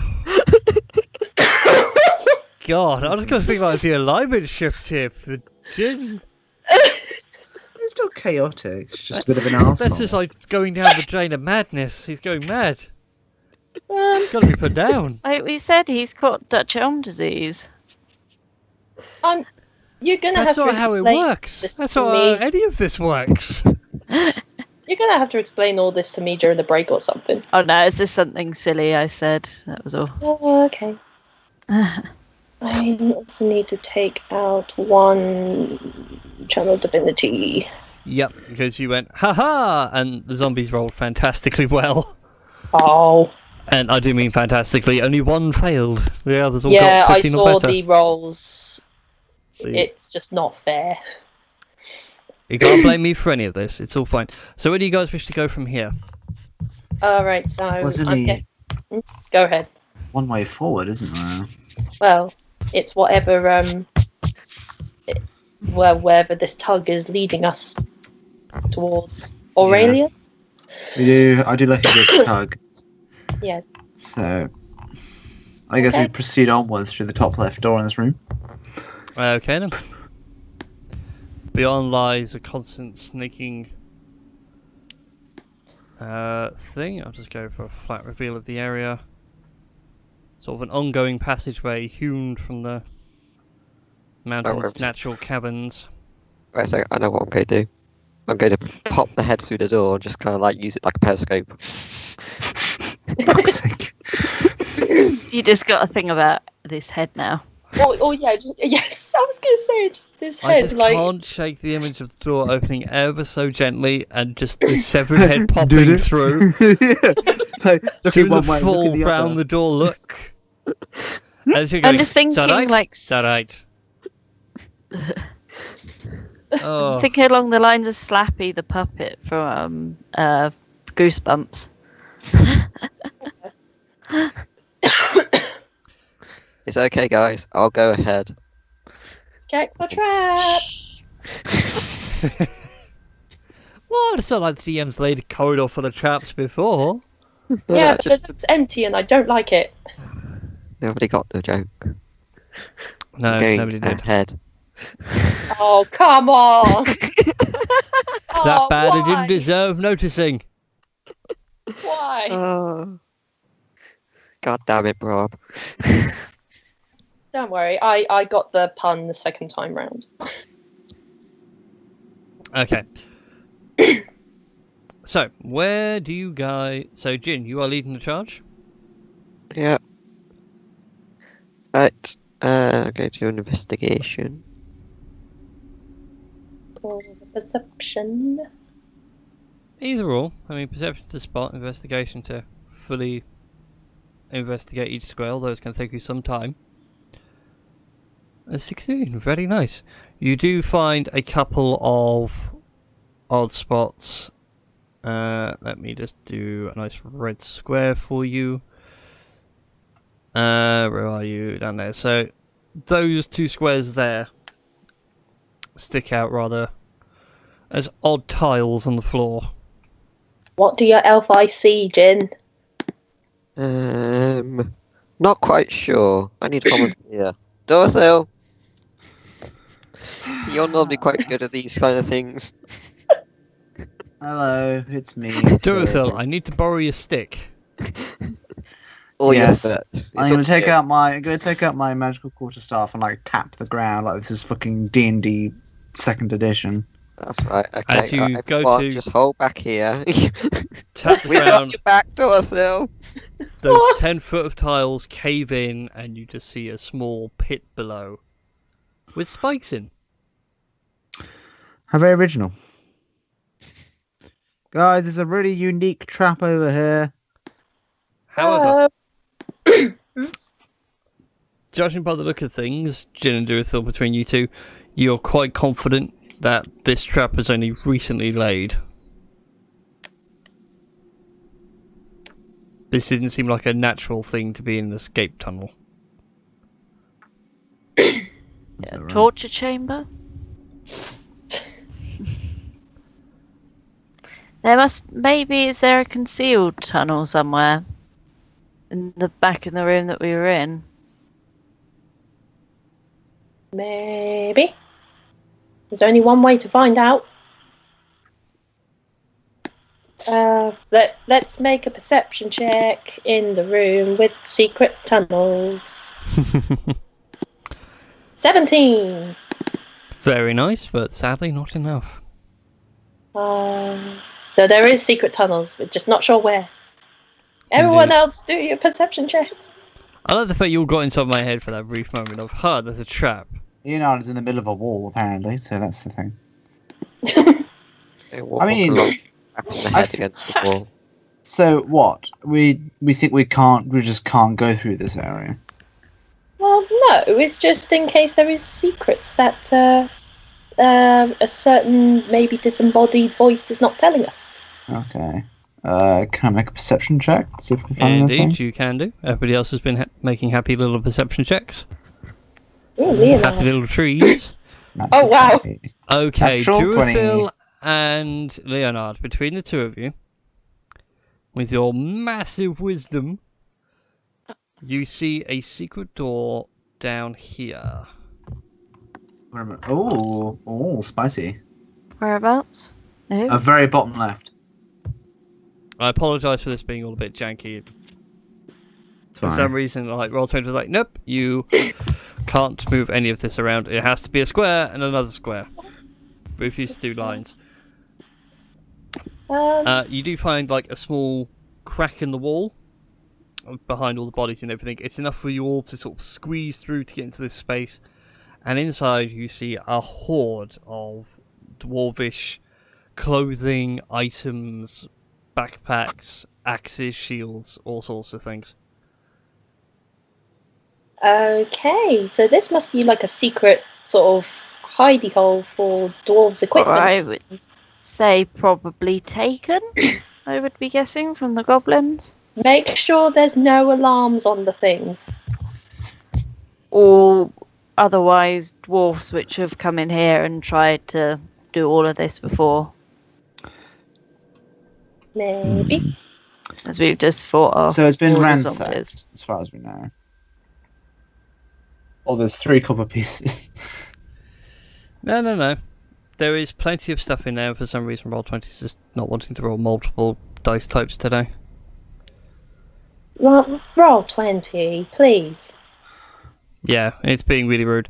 [SPEAKER 1] God, I was going to think about the alignment shift here for Jin.
[SPEAKER 3] It's still chaotic. It's just a bit of an arsehole.
[SPEAKER 1] That's just like going down the drain of madness. He's going mad. He's got to be put down.
[SPEAKER 2] Like we said, he's caught Dutch elm disease.
[SPEAKER 6] You're gonna
[SPEAKER 1] That's
[SPEAKER 6] have to
[SPEAKER 1] not how it
[SPEAKER 6] explain
[SPEAKER 1] works.
[SPEAKER 6] this
[SPEAKER 1] That's
[SPEAKER 6] to
[SPEAKER 1] not
[SPEAKER 6] me.
[SPEAKER 1] how any of this works.
[SPEAKER 6] You're gonna have to explain all this to me during the break or something.
[SPEAKER 2] Oh no, is this something silly I said? That was all.
[SPEAKER 6] Oh, okay. I also need to take out one channel divinity.
[SPEAKER 1] Yep, because you went, haha, and the zombies rolled fantastically well.
[SPEAKER 6] Oh.
[SPEAKER 1] And I do mean fantastically, only one failed. The others all
[SPEAKER 6] Yeah,
[SPEAKER 1] got
[SPEAKER 6] I
[SPEAKER 1] 15 or
[SPEAKER 6] saw
[SPEAKER 1] better.
[SPEAKER 6] the rolls.
[SPEAKER 1] So
[SPEAKER 6] It's just not fair.
[SPEAKER 1] you can't blame me for any of this, it's all fine. So where do you guys wish to go from here?
[SPEAKER 6] Alright, so
[SPEAKER 3] There's
[SPEAKER 6] I'm
[SPEAKER 3] only
[SPEAKER 6] go ahead.
[SPEAKER 3] one way forward, isn't there?
[SPEAKER 6] Well, it's whatever wherever this tug is leading us towards. Aurelia?
[SPEAKER 3] I do like a good tug.
[SPEAKER 6] Yes.
[SPEAKER 3] So I guess we
[SPEAKER 6] Okay.
[SPEAKER 3] proceed onwards through the top left door in this room.
[SPEAKER 1] Okay then. Beyond lies a constant sneaking thing. I'll just go for a flat reveal of the area. Sort of an ongoing passageway hewn from the mountain's
[SPEAKER 5] right.
[SPEAKER 1] natural caverns.
[SPEAKER 5] Right, so I know what I'm going to do. I'm going to pop the head through the door and just kind of like use it like a periscope.
[SPEAKER 3] Fuck's sake.
[SPEAKER 2] You just got a thing about this head now.
[SPEAKER 6] Oh yeah, yes, I was gonna say just this
[SPEAKER 1] I
[SPEAKER 6] head
[SPEAKER 1] just
[SPEAKER 6] like
[SPEAKER 1] can't shake the image of the door opening ever so gently and just the severed head
[SPEAKER 3] Did
[SPEAKER 1] popping
[SPEAKER 3] it?
[SPEAKER 1] through.
[SPEAKER 3] Yeah. So, looking
[SPEAKER 1] Doing
[SPEAKER 3] one
[SPEAKER 1] the
[SPEAKER 3] way,
[SPEAKER 1] full
[SPEAKER 3] looking the
[SPEAKER 1] round
[SPEAKER 3] other.
[SPEAKER 1] the door look. And you're
[SPEAKER 2] I'm
[SPEAKER 1] going,
[SPEAKER 2] just thinking,
[SPEAKER 1] "Is that right?
[SPEAKER 2] like,
[SPEAKER 1] Is that right?" Oh,
[SPEAKER 2] thinking along the lines of Slappy the puppet from Goosebumps.
[SPEAKER 5] It's okay, guys. I'll go ahead.
[SPEAKER 6] check for trap.
[SPEAKER 1] what? It's not like the DM's laid a corridor for the traps before.
[SPEAKER 6] Yeah,
[SPEAKER 5] just
[SPEAKER 6] but it's empty and I don't like it.
[SPEAKER 5] nobody got the joke.
[SPEAKER 1] No,
[SPEAKER 5] Going
[SPEAKER 1] nobody did.
[SPEAKER 5] ahead.
[SPEAKER 6] Oh come on!
[SPEAKER 1] It's that bad it didn't deserve noticing.
[SPEAKER 6] Why?
[SPEAKER 5] Oh. God damn it, Rob.
[SPEAKER 6] Don't worry, I got the pun the second time round.
[SPEAKER 1] Okay. So, where do you guys... So, Jin, you are leading the charge?
[SPEAKER 5] Yeah. Right. I'm going to do an investigation.
[SPEAKER 6] For the perception.
[SPEAKER 1] Either or. I mean, perception to spot, investigation to fully investigate each square, although it's going to take you some time. A 16, very nice. You do find a couple of odd spots. Let me just do a nice red square for you. Where are you? Down there. So, those 2 squares there stick out rather as odd tiles on the floor.
[SPEAKER 6] What do your elf eyes see, Jin?
[SPEAKER 5] Not quite sure. I need a volunteer. Dorothy! You're normally quite good at these kind of things.
[SPEAKER 3] Hello, it's me.
[SPEAKER 1] Duracell, I need to borrow your stick.
[SPEAKER 5] Or
[SPEAKER 3] Yes.
[SPEAKER 5] your foot. It's
[SPEAKER 3] I'm
[SPEAKER 5] up
[SPEAKER 3] gonna
[SPEAKER 5] to
[SPEAKER 3] take
[SPEAKER 5] you.
[SPEAKER 3] out my magical quarterstaff and like tap the ground like this is fucking D&D 2nd edition.
[SPEAKER 5] That's right. Okay.
[SPEAKER 1] As you
[SPEAKER 5] right,
[SPEAKER 1] go
[SPEAKER 5] everyone,
[SPEAKER 1] to-
[SPEAKER 5] just hold back here.
[SPEAKER 1] Tap the
[SPEAKER 5] We got
[SPEAKER 1] ground,
[SPEAKER 5] your back, Dorothy.
[SPEAKER 1] those 10 foot of tiles cave in, and you just see a small pit below with spikes in.
[SPEAKER 3] How very original. Guys, there's a really unique trap over here.
[SPEAKER 1] However, judging by the look of things, Jin and Duracell, between you two, you're quite confident that this trap was only recently laid. This didn't seem like a natural thing to be in an escape tunnel.
[SPEAKER 2] Torture chamber? Is there a concealed tunnel somewhere? In the back of the room that we were in?
[SPEAKER 6] Maybe. There's only one way to find out. Let's make a perception check in the room with secret tunnels. 17.
[SPEAKER 1] Very nice, but sadly not enough.
[SPEAKER 6] So there is secret tunnels, we're just not sure where. Everyone else, do your perception checks.
[SPEAKER 1] I like the fact you all got inside my head for that brief moment of, there's a trap.
[SPEAKER 3] Leonardo's in the middle of a wall, apparently, so that's the thing.
[SPEAKER 5] Okay,
[SPEAKER 3] I mean,
[SPEAKER 5] tapping the head against the wall.
[SPEAKER 3] So what? We think we just can't go through this area.
[SPEAKER 6] Well, no, it's just in case there is secrets that a certain maybe disembodied voice is not telling us.
[SPEAKER 3] Okay. Can I make a perception check? See if we can find anything?
[SPEAKER 1] Indeed, you can do. Everybody else has been making happy little perception checks.
[SPEAKER 6] Ooh,
[SPEAKER 1] Happy
[SPEAKER 6] Leonard.
[SPEAKER 1] little trees.
[SPEAKER 6] Oh, wow.
[SPEAKER 1] Okay,
[SPEAKER 3] Natural 20.
[SPEAKER 1] Duracell and Leonard, between the two of you, with your massive wisdom, you see a secret door down here.
[SPEAKER 3] Oh, spicy.
[SPEAKER 2] Whereabouts? No?
[SPEAKER 3] A very bottom left.
[SPEAKER 1] I apologise for this being all a bit janky.
[SPEAKER 3] It's
[SPEAKER 1] For
[SPEAKER 3] fine.
[SPEAKER 1] some reason, like Roll20 was like, nope, you can't move any of this around. It has to be a square and another square. Refuse to do lines. You do find like a small crack in the wall behind all the bodies and everything. It's enough for you all to sort of squeeze through to get into this space. And inside you see a horde of dwarvish clothing, items, backpacks, axes, shields, all sorts of things.
[SPEAKER 6] Okay, so this must be like a secret sort of hidey hole for dwarves' equipment.
[SPEAKER 2] I would say probably taken, I would be guessing, from the goblins.
[SPEAKER 6] Make sure there's no alarms on the things.
[SPEAKER 2] Or otherwise dwarfs which have come in here and tried to do all of this before.
[SPEAKER 6] Maybe.
[SPEAKER 2] As we've just fought off.
[SPEAKER 3] So it's been
[SPEAKER 2] all the
[SPEAKER 3] ransacked,
[SPEAKER 2] zombies.
[SPEAKER 3] as far as we know. Oh, there's 3 copper pieces.
[SPEAKER 1] No. There is plenty of stuff in there. For some reason, Roll20 is just not wanting to roll multiple dice types today.
[SPEAKER 6] Roll 20, please.
[SPEAKER 1] Yeah, it's being really rude.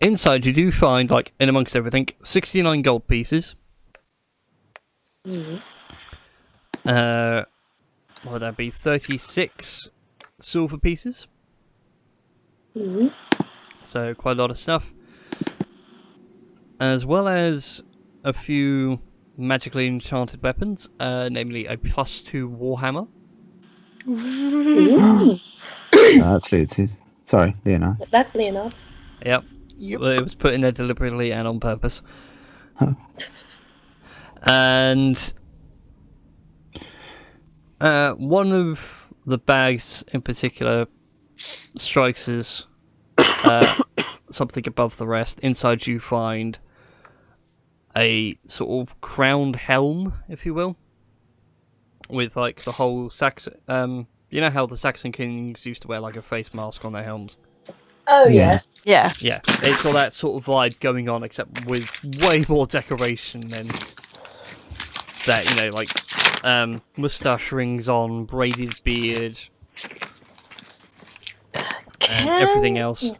[SPEAKER 1] Inside, you do find, like, in amongst everything, 69 gold pieces.
[SPEAKER 6] Yes.
[SPEAKER 1] What would that be? 36 silver pieces.
[SPEAKER 6] Mhm.
[SPEAKER 1] So, quite a lot of stuff. As well as a few magically enchanted weapons, namely a +2 warhammer.
[SPEAKER 6] Ooh.
[SPEAKER 3] That's Lucy's. Sorry, Leonard.
[SPEAKER 6] That's Leonard's.
[SPEAKER 1] Yep.
[SPEAKER 4] Yep.
[SPEAKER 1] Well, it was put in there deliberately and on purpose.
[SPEAKER 7] Huh.
[SPEAKER 1] And one of the bags in particular strikes as something above the rest. Inside you find a sort of crowned helm, if you will, with like the whole Saxon. You know how the Saxon kings used to wear like a face mask on their helms?
[SPEAKER 6] Oh
[SPEAKER 7] Yeah.
[SPEAKER 2] Yeah.
[SPEAKER 1] Yeah, it's got that sort of vibe going on, except with way more decoration than that. You know, like mustache rings on, braided beard, and everything else.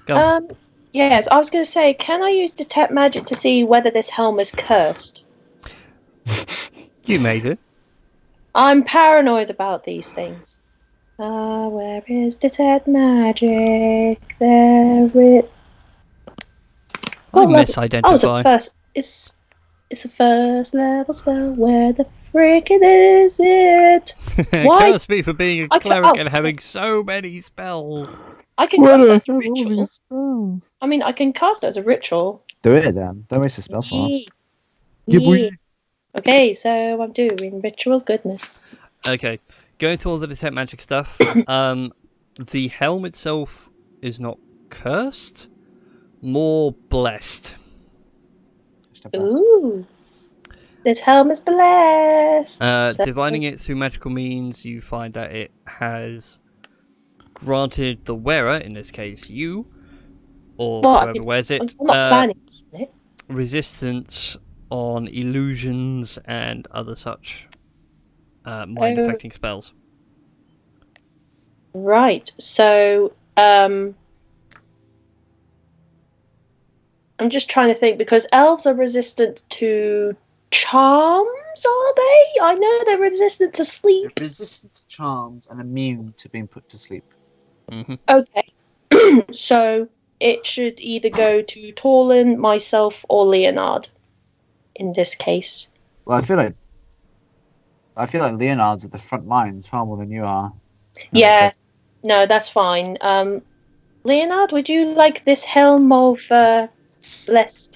[SPEAKER 1] Go on.
[SPEAKER 6] Yes, I was going to say, can I use detect magic to see whether this helm is cursed?
[SPEAKER 1] You made it.
[SPEAKER 6] I'm paranoid about these things. Where is detect magic? There it.
[SPEAKER 1] I
[SPEAKER 6] Oh, it's
[SPEAKER 1] misidentify.
[SPEAKER 6] a first. It's a first level spell. Where the frick is it? Why?
[SPEAKER 1] Curse me for being a
[SPEAKER 6] I ca-
[SPEAKER 1] cleric
[SPEAKER 6] oh.
[SPEAKER 1] and having so many spells.
[SPEAKER 6] I can
[SPEAKER 7] Where
[SPEAKER 6] cast
[SPEAKER 7] do
[SPEAKER 6] it
[SPEAKER 7] I
[SPEAKER 6] as a
[SPEAKER 7] throw all
[SPEAKER 6] ritual.
[SPEAKER 7] these spells?
[SPEAKER 6] I mean, I can cast it as a ritual.
[SPEAKER 7] Do it then. Don't waste a spell slot.
[SPEAKER 6] Yee.
[SPEAKER 7] Yeah, boy.
[SPEAKER 6] Yee. Okay, so I'm doing ritual goodness.
[SPEAKER 1] Okay, going to all the detect magic stuff. The helm itself is not cursed, more blessed.
[SPEAKER 7] Just a blast.
[SPEAKER 6] Ooh. This helm is blessed. So-
[SPEAKER 1] Divining it through magical means, you find that it has granted the wearer, in this case you, or
[SPEAKER 6] Well, I
[SPEAKER 1] whoever
[SPEAKER 6] mean,
[SPEAKER 1] wears it,
[SPEAKER 6] I'm not planning on it.
[SPEAKER 1] resistance on illusions and other such mind affecting spells.
[SPEAKER 6] Right. So, I'm just trying to think because elves are resistant to charms, are they? I know they're resistant to sleep.
[SPEAKER 3] Resistant to charms and immune to being put to sleep.
[SPEAKER 1] Mm-hmm.
[SPEAKER 6] Okay. So it should either go to Torlin, myself, or Leonard. In this case.
[SPEAKER 3] Well, I feel like Leonard's at the front lines far more than you are.
[SPEAKER 6] Yeah. No, that's fine. Leonard, would you like this helm of less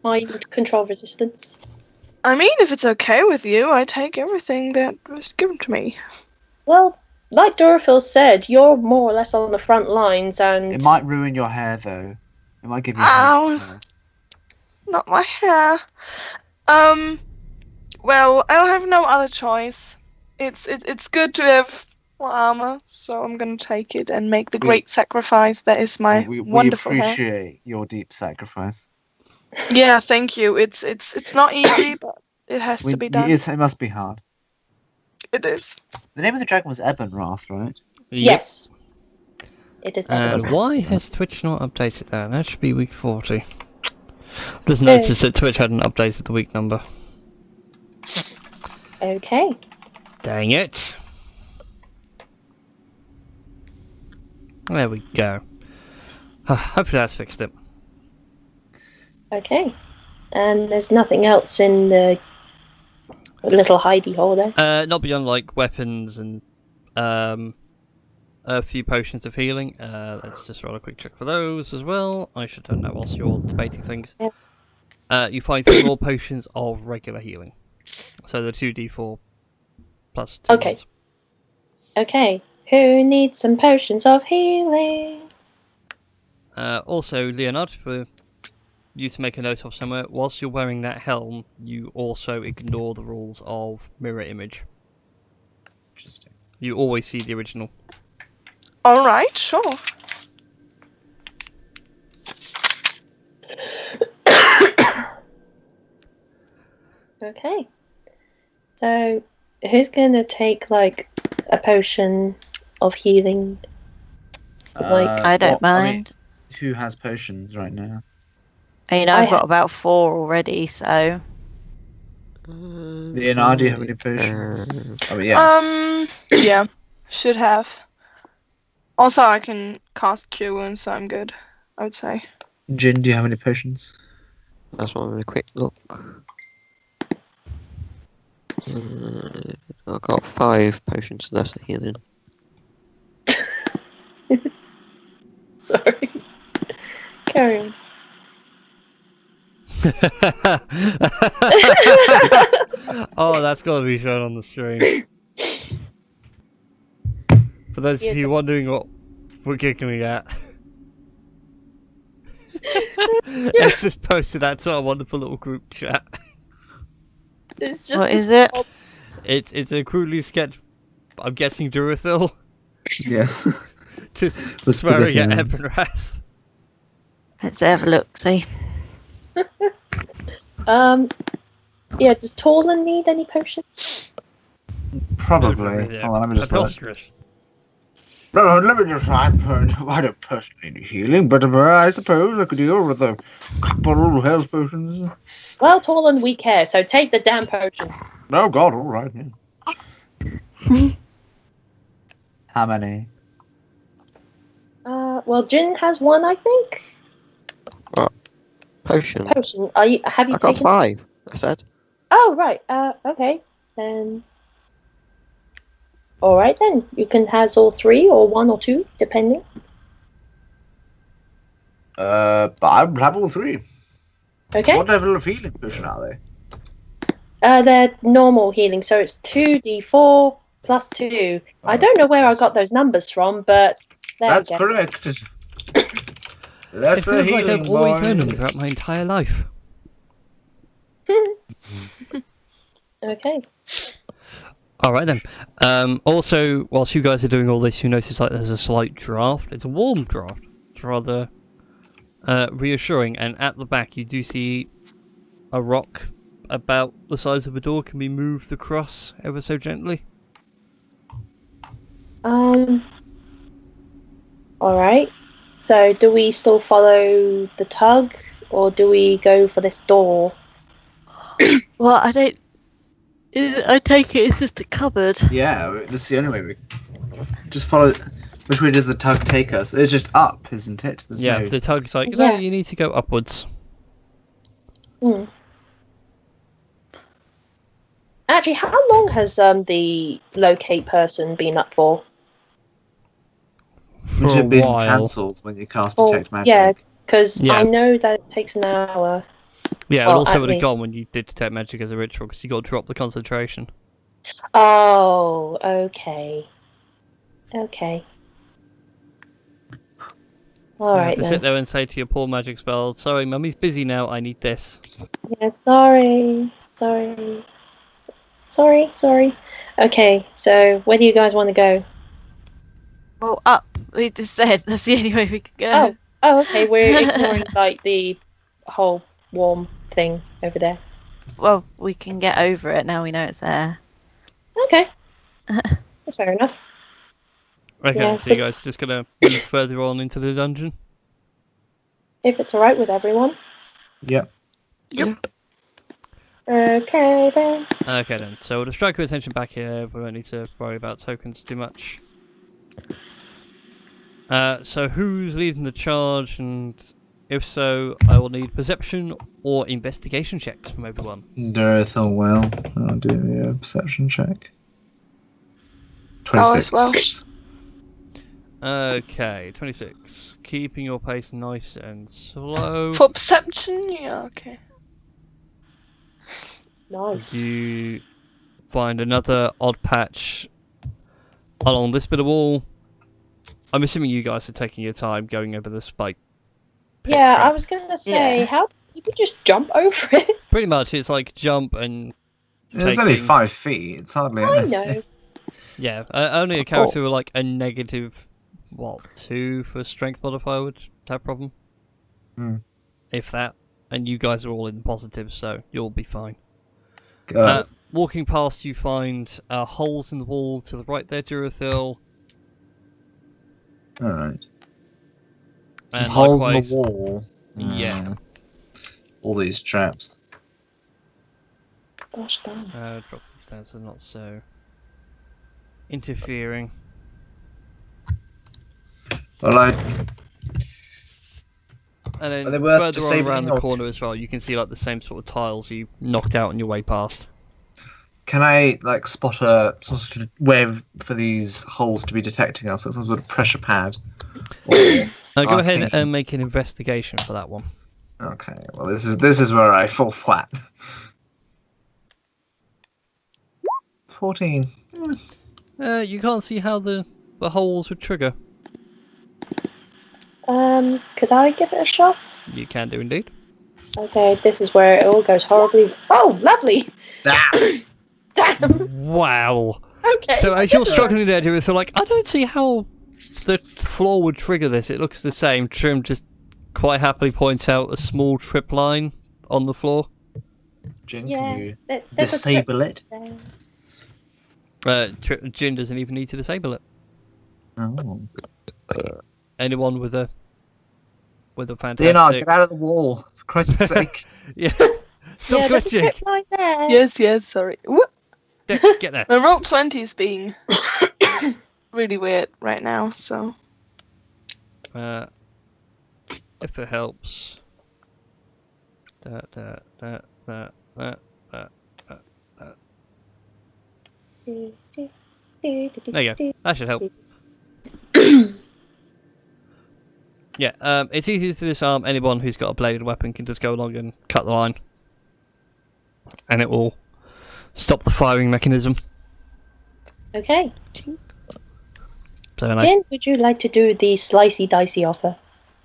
[SPEAKER 6] mind control resistance?
[SPEAKER 4] I mean, if it's okay with you, I take everything that was given to me.
[SPEAKER 6] Well, like Dorofil said, you're more or less on the front lines, and
[SPEAKER 3] It might ruin your hair, though. It might give you.
[SPEAKER 4] Ow.
[SPEAKER 3] hair.
[SPEAKER 4] Not my hair. Well, I'll have no other choice. It's good to have armor, so I'm gonna take it and make the great sacrifice that is my
[SPEAKER 3] We
[SPEAKER 4] wonderful hair.
[SPEAKER 3] appreciate your deep sacrifice.
[SPEAKER 4] Yeah, thank you. It's not easy, but it has to be done.
[SPEAKER 3] It must be hard.
[SPEAKER 4] It is.
[SPEAKER 3] The name of the dragon was Ebonwrath, right?
[SPEAKER 6] yes, it is.
[SPEAKER 1] And why has Twitch not updated that? That should be week 40. Just noticed that Twitch hadn't updated the week number.
[SPEAKER 6] Okay.
[SPEAKER 1] Dang it. There we go. Hopefully that's fixed it.
[SPEAKER 6] Okay. And there's nothing else in the little hidey hole there.
[SPEAKER 1] Not beyond like weapons and a few potions of healing. Let's just roll a quick check for those as well. I should have known whilst you're debating things. You find 3 more potions of regular healing. So the 2d4 plus 2
[SPEAKER 6] Okay.
[SPEAKER 1] ones.
[SPEAKER 6] Okay. Who needs some potions of healing?
[SPEAKER 1] Also, Leonard, for you to make a note of somewhere, whilst you're wearing that helm, you also ignore the rules of mirror image.
[SPEAKER 3] Interesting.
[SPEAKER 1] You always see the original.
[SPEAKER 4] Alright, sure.
[SPEAKER 6] Okay. So, who's gonna take like a potion of healing?
[SPEAKER 2] I don't mind.
[SPEAKER 3] Who has potions right now?
[SPEAKER 2] I've got about 4 already, so.
[SPEAKER 3] Leonardo, do you have any potions? Oh yeah.
[SPEAKER 4] Yeah, should have. Also, I can cast Cure Wounds, so I'm good, I would say.
[SPEAKER 3] Jin, do you have any potions?
[SPEAKER 5] That's one with a quick look. I've got 5 potions left of healing.
[SPEAKER 6] Sorry. carry on.
[SPEAKER 1] Oh, that's got to be shown on the screen. For those of you wondering what we're giggling at, it's just posted that to our wonderful little group chat.
[SPEAKER 6] It's just
[SPEAKER 2] What
[SPEAKER 6] this
[SPEAKER 2] is it?
[SPEAKER 6] odd-
[SPEAKER 1] It's a crudely sketched, I'm guessing Durethil,
[SPEAKER 3] Yes.
[SPEAKER 1] just
[SPEAKER 3] The
[SPEAKER 1] swearing at
[SPEAKER 3] spaghetti
[SPEAKER 1] Ebenrath.
[SPEAKER 2] Let's have a look, see.
[SPEAKER 6] Yeah, does Torlin need any potions?
[SPEAKER 3] Probably. Hold on, let me just look.
[SPEAKER 1] Preposterous.
[SPEAKER 3] No, let me just I don't personally need healing, but I suppose I could deal with a couple of health potions.
[SPEAKER 6] Well, Torlin, we care, so take the damn potions.
[SPEAKER 3] Oh god, alright, yeah. How many?
[SPEAKER 6] Well, Jin has one, I think.
[SPEAKER 5] Potion.
[SPEAKER 6] Potion. Have you
[SPEAKER 5] I got
[SPEAKER 6] taken?
[SPEAKER 5] 5. I said.
[SPEAKER 6] Oh, right. Okay. Then. All right then. You can have all 3 or 1 or 2, depending.
[SPEAKER 3] But I have all 3.
[SPEAKER 6] Okay.
[SPEAKER 3] What level of healing potion are they?
[SPEAKER 6] They're normal healing, so it's 2d4 plus 2. I don't know where I got those numbers from, but there
[SPEAKER 3] That's
[SPEAKER 6] we go.
[SPEAKER 3] correct.
[SPEAKER 1] It
[SPEAKER 3] Lesser
[SPEAKER 1] feels like
[SPEAKER 3] healing,
[SPEAKER 1] I've always known them
[SPEAKER 3] boys.
[SPEAKER 1] throughout my entire life.
[SPEAKER 6] Okay.
[SPEAKER 1] Alright then. Also, whilst you guys are doing all this, you notice like there's a slight draft. It's a warm draft. It's rather reassuring. And at the back you do see a rock about the size of a door can be moved across ever so gently.
[SPEAKER 6] All right. So, do we still follow the tug, or do we go for this door?
[SPEAKER 2] Well, I don't. I take it it's just a cupboard.
[SPEAKER 3] Yeah, that's the only way we just follow. Which way does the tug take us? It's just up, isn't it? There's
[SPEAKER 1] Yeah,
[SPEAKER 3] no...
[SPEAKER 1] the tug's like, no,
[SPEAKER 6] Yeah.
[SPEAKER 1] you need to go upwards.
[SPEAKER 6] Hmm. Actually, how long has the locate person been up for?
[SPEAKER 1] For
[SPEAKER 3] Which
[SPEAKER 1] a
[SPEAKER 3] have been
[SPEAKER 1] while.
[SPEAKER 3] cancelled when you cast
[SPEAKER 6] Oh,
[SPEAKER 3] detect magic.
[SPEAKER 6] yeah, because
[SPEAKER 1] Yeah.
[SPEAKER 6] I know that it takes an hour.
[SPEAKER 1] Yeah,
[SPEAKER 6] Well,
[SPEAKER 1] it also
[SPEAKER 6] at
[SPEAKER 1] would have
[SPEAKER 6] least.
[SPEAKER 1] gone when you did detect magic as a ritual because you got to drop the concentration.
[SPEAKER 6] Oh, okay. Okay.
[SPEAKER 1] You
[SPEAKER 6] All
[SPEAKER 1] have
[SPEAKER 6] right
[SPEAKER 1] to
[SPEAKER 6] then.
[SPEAKER 1] sit there and say to your poor magic spell, sorry, mummy's busy now, I need this.
[SPEAKER 6] Yeah, sorry. Okay, so where do you guys want to go?
[SPEAKER 2] Well, up. We just said that's the only way we could go.
[SPEAKER 6] Oh, okay, we're ignoring like the whole warm thing over there.
[SPEAKER 2] Well, we can get over it now we know it's there.
[SPEAKER 6] Okay. That's fair enough.
[SPEAKER 1] Okay,
[SPEAKER 6] Yeah,
[SPEAKER 1] so you guys are just gonna move further on into the dungeon?
[SPEAKER 6] If it's alright with everyone.
[SPEAKER 3] Yep.
[SPEAKER 6] Okay then.
[SPEAKER 1] Okay then, so we'll distract your attention back here, we won't need to worry about tokens too much. So who's leading the charge, and if so, I will need perception or investigation checks from everyone.
[SPEAKER 3] Durethil will. I'll do a perception check.
[SPEAKER 4] Oh,
[SPEAKER 3] 26.
[SPEAKER 4] as well.
[SPEAKER 1] Okay, 26. Keeping your pace nice and slow.
[SPEAKER 4] For perception, yeah, okay.
[SPEAKER 6] Nice.
[SPEAKER 1] You find another odd patch along this bit of wall. I'm assuming you guys are taking your time going over this like
[SPEAKER 6] Yeah, I was gonna say,
[SPEAKER 2] Yeah.
[SPEAKER 6] how you could just jump over it.
[SPEAKER 1] pretty much it's like jump and
[SPEAKER 3] It's only
[SPEAKER 1] taking-
[SPEAKER 3] 5 feet. It's hardly
[SPEAKER 6] I
[SPEAKER 3] anything.
[SPEAKER 6] know.
[SPEAKER 1] yeah, only a character with like a negative 2 for strength modifier would have a problem.
[SPEAKER 3] Hmm.
[SPEAKER 1] If that, and you guys are all in the positives, so you'll be fine.
[SPEAKER 3] God.
[SPEAKER 1] Walking past, you find holes in the wall to the right there, Durethil.
[SPEAKER 3] Alright. Some
[SPEAKER 1] And
[SPEAKER 3] holes
[SPEAKER 1] likewise,
[SPEAKER 3] in the wall.
[SPEAKER 1] Yeah.
[SPEAKER 3] All these traps.
[SPEAKER 6] Gosh darn.
[SPEAKER 1] drop these down so they're not so interfering.
[SPEAKER 3] Well,
[SPEAKER 1] And then
[SPEAKER 3] Are they worth
[SPEAKER 1] further on
[SPEAKER 3] disabling
[SPEAKER 1] around the
[SPEAKER 3] or-
[SPEAKER 1] corner as well, you can see like the same sort of tiles you knocked out on your way past.
[SPEAKER 3] can I like spot a sort of way for these holes to be detecting us? Like some sort of pressure pad. Or
[SPEAKER 1] Go
[SPEAKER 3] I'm
[SPEAKER 1] ahead
[SPEAKER 3] thinking-
[SPEAKER 1] and make an investigation for that one.
[SPEAKER 3] Okay, well this is where I fall flat. 14.
[SPEAKER 1] You can't see how the holes would trigger.
[SPEAKER 6] Could I give it a shot?
[SPEAKER 1] You can do indeed.
[SPEAKER 6] Okay, this is where it all goes horribly. Oh, lovely! Damn!
[SPEAKER 1] Wow.
[SPEAKER 6] Okay.
[SPEAKER 1] So
[SPEAKER 6] I
[SPEAKER 1] as you're
[SPEAKER 6] guess
[SPEAKER 1] struggling there, Jimmy, so like, I don't see how the floor would trigger this. It looks the same. Trim just quite happily points out a small trip line on the floor.
[SPEAKER 3] Jin,
[SPEAKER 6] Yeah,
[SPEAKER 3] can you
[SPEAKER 6] there's a
[SPEAKER 3] disable it?
[SPEAKER 1] Jin doesn't even need to disable it.
[SPEAKER 3] Oh.
[SPEAKER 1] Anyone with a fantastic...
[SPEAKER 3] Leonard, get out of the wall, for Christ's sake.
[SPEAKER 1] Yeah.
[SPEAKER 6] Yeah,
[SPEAKER 1] Stop
[SPEAKER 6] there's a
[SPEAKER 1] glitching.
[SPEAKER 6] strip line there.
[SPEAKER 4] Yes, sorry. Whoop.
[SPEAKER 1] Get there.
[SPEAKER 4] My roll 20 is being really weird right now, so.
[SPEAKER 1] If it helps. There you go. That should help. Yeah, it's easy to disarm. Anyone who's got a bladed weapon can just go along and cut the line. And it will stop the firing mechanism.
[SPEAKER 6] Okay.
[SPEAKER 1] So nice.
[SPEAKER 6] Jen, would you like to do the slicey dicey offer?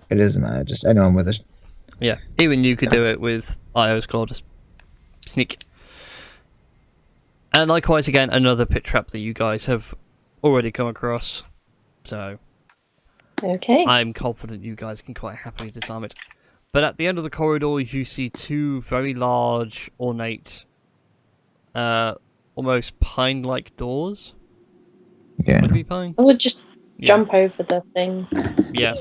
[SPEAKER 7] It doesn't matter. Just anyone with a.
[SPEAKER 1] Yeah, even you could do it with Io's Claw, just sneak. And likewise, again, another pit trap that you guys have already come across. So
[SPEAKER 6] Okay.
[SPEAKER 1] I'm confident you guys can quite happily disarm it. But at the end of the corridor, you see two very large, ornate, almost pine-like doors.
[SPEAKER 7] Yeah.
[SPEAKER 1] Would it be pine?
[SPEAKER 6] I would just
[SPEAKER 1] Yeah.
[SPEAKER 6] jump over the thing.
[SPEAKER 1] Yeah.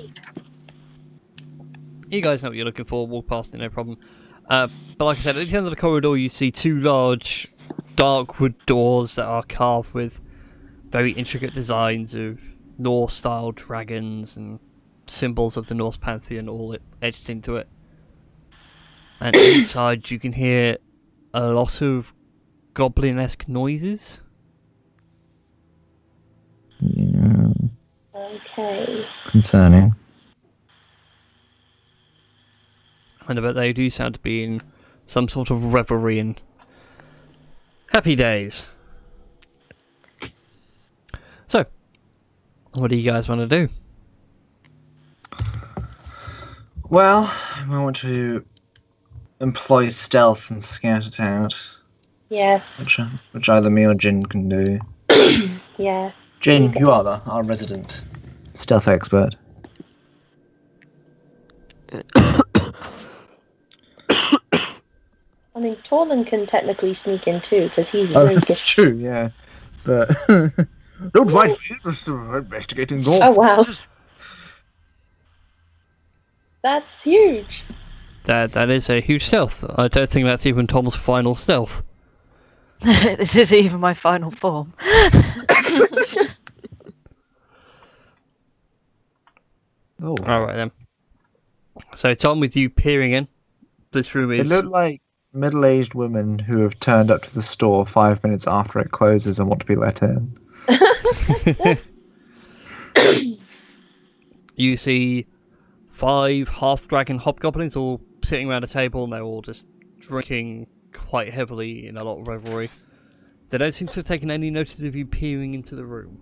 [SPEAKER 1] You guys know what you're looking for, walk past it, no problem. But like I said, at the end of the corridor you see two large dark wood doors that are carved with very intricate designs of Norse-style dragons and symbols of the Norse pantheon all etched into it. And inside you can hear a lot of goblin-esque noises.
[SPEAKER 7] Yeah.
[SPEAKER 6] Okay.
[SPEAKER 7] Concerning.
[SPEAKER 1] And I bet they do sound to be in some sort of revelry and happy days. So, what do you guys want to do?
[SPEAKER 3] Well, I want to employ stealth and scout it out,
[SPEAKER 6] Yes.
[SPEAKER 3] which either me or Jin can do.
[SPEAKER 6] Yeah.
[SPEAKER 3] Jin, you are our resident stealth expert.
[SPEAKER 6] I mean, Torlin can technically sneak in too, because he's
[SPEAKER 3] Oh,
[SPEAKER 6] really
[SPEAKER 3] that's
[SPEAKER 6] good.
[SPEAKER 3] true, yeah. But don't mind me, just investigating golf.
[SPEAKER 6] Oh, wow. That's huge.
[SPEAKER 1] That is a huge stealth. I don't think that's even Tom's final stealth.
[SPEAKER 2] This is even my final form.
[SPEAKER 3] Oh,
[SPEAKER 1] Alright then. So Tom, with you peering in, this room
[SPEAKER 3] they
[SPEAKER 1] is...
[SPEAKER 3] look like middle-aged women who have turned up to the store 5 minutes after it closes and want to be let in.
[SPEAKER 1] You see 5 half-dragon hobgoblins all sitting around a table and they're all just drinking quite heavily in a lot of revelry. They don't seem to have taken any notice of you peering into the room.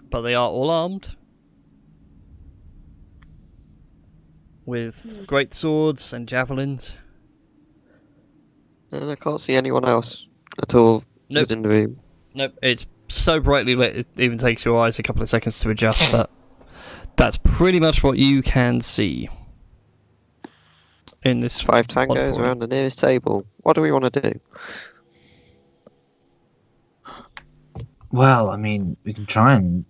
[SPEAKER 1] But they are all armed. With great swords and javelins.
[SPEAKER 5] And I can't see anyone else at all
[SPEAKER 1] Nope.
[SPEAKER 5] within the room.
[SPEAKER 1] Nope, it's so brightly lit it even takes your eyes a couple of seconds to adjust, but that's pretty much what you can see in this
[SPEAKER 5] 5 tangos
[SPEAKER 1] forum.
[SPEAKER 5] around the nearest table. What do we want to do?
[SPEAKER 3] Well, I mean, we can try and...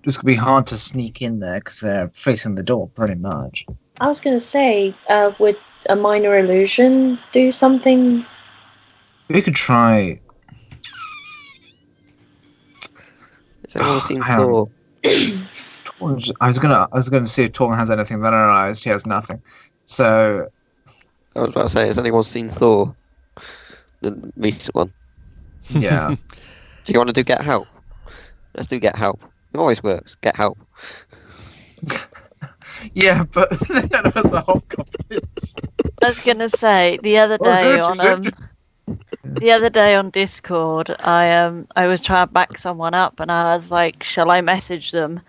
[SPEAKER 3] It's going to be hard to sneak in there because they're facing the door pretty much.
[SPEAKER 6] I was going to say, would a minor illusion do something?
[SPEAKER 3] We could try...
[SPEAKER 5] Has anyone seen
[SPEAKER 3] hang on.
[SPEAKER 5] Thor?
[SPEAKER 3] I was gonna see if Torn has anything, then I realised he has nothing. So
[SPEAKER 5] I was about to say, has anyone seen Thor? The recent one.
[SPEAKER 3] yeah,
[SPEAKER 5] Do you want to do Get Help? Let's do Get Help. It always works. Get Help.
[SPEAKER 3] Yeah, but they don't know us are hobgoblins.
[SPEAKER 2] I was gonna say the other
[SPEAKER 3] Oh,
[SPEAKER 2] day
[SPEAKER 3] search,
[SPEAKER 2] on
[SPEAKER 3] search.
[SPEAKER 2] the other day on Discord, I was trying to back someone up, and I was like, "Shall I message them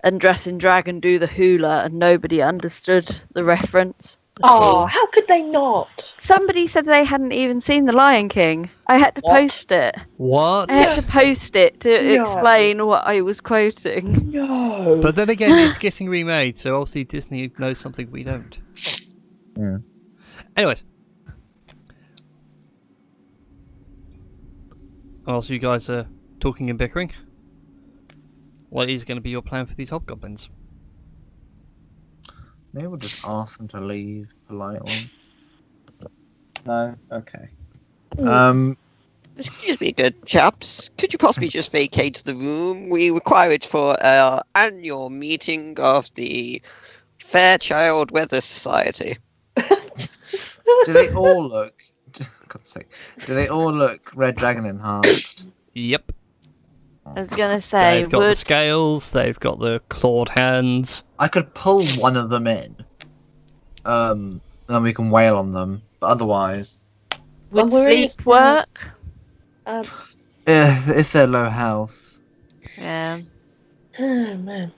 [SPEAKER 2] and dress in drag and do the hula?" And nobody understood the reference.
[SPEAKER 6] Oh, how could they not?
[SPEAKER 2] Somebody said they hadn't even seen The Lion King. I had to
[SPEAKER 6] What?
[SPEAKER 2] post it.
[SPEAKER 1] What?
[SPEAKER 2] I had to post it to
[SPEAKER 6] No.
[SPEAKER 2] explain what I was quoting.
[SPEAKER 6] No.
[SPEAKER 1] But then again, it's getting remade, so obviously Disney knows something we don't.
[SPEAKER 7] Yeah.
[SPEAKER 1] Anyways. Whilst you guys are talking and bickering, what is going to be your plan for these hobgoblins?
[SPEAKER 3] Maybe we'll just ask them to leave politely. No? Okay.
[SPEAKER 5] Excuse me, good chaps. Could you possibly just vacate the room? We require it for our annual meeting of the Fairchild Weather Society.
[SPEAKER 3] Do they all look... God's sake. Do they all look Red Dragon enhanced?
[SPEAKER 1] Yep.
[SPEAKER 2] I was gonna say,
[SPEAKER 1] They've got the scales, they've got the clawed hands.
[SPEAKER 3] I could pull one of them in. Then we can wail on them. But otherwise...
[SPEAKER 2] would
[SPEAKER 6] Well, we're in
[SPEAKER 2] sleep work?
[SPEAKER 3] It's their low health.
[SPEAKER 2] Yeah.
[SPEAKER 6] Oh, man.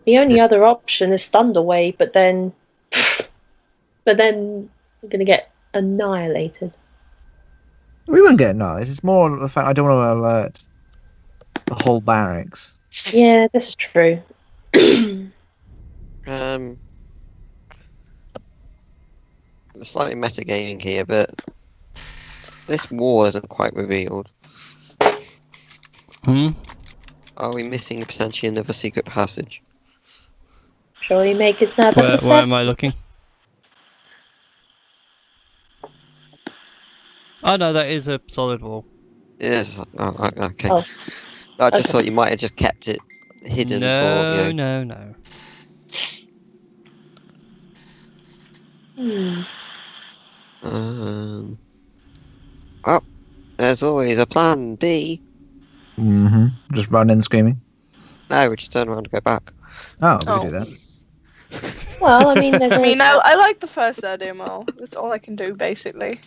[SPEAKER 6] The only other option is Thunderwave, but then we're gonna get annihilated.
[SPEAKER 3] We won't get nice. It's more the fact I don't want to alert the whole barracks.
[SPEAKER 6] Yeah, that's true.
[SPEAKER 5] Slightly metagaming here, but this wall isn't quite revealed.
[SPEAKER 1] Hmm?
[SPEAKER 5] Are we missing potentially another secret passage?
[SPEAKER 6] Shall we make it another
[SPEAKER 1] Where am I looking? Oh no, that is a solid wall.
[SPEAKER 5] Yes. Oh, okay.
[SPEAKER 6] Oh.
[SPEAKER 5] I just
[SPEAKER 6] Okay.
[SPEAKER 5] thought you might have just kept it hidden for, you know.
[SPEAKER 1] No.
[SPEAKER 5] Well, there's always a plan B.
[SPEAKER 7] Mm-hmm. Just run in screaming.
[SPEAKER 5] No, we just turn around and go back.
[SPEAKER 7] Oh, we
[SPEAKER 4] Oh.
[SPEAKER 7] can do that.
[SPEAKER 6] Well, I mean, there's
[SPEAKER 4] I mean,
[SPEAKER 6] always...
[SPEAKER 4] I like the first idea more. That's all I can do, basically.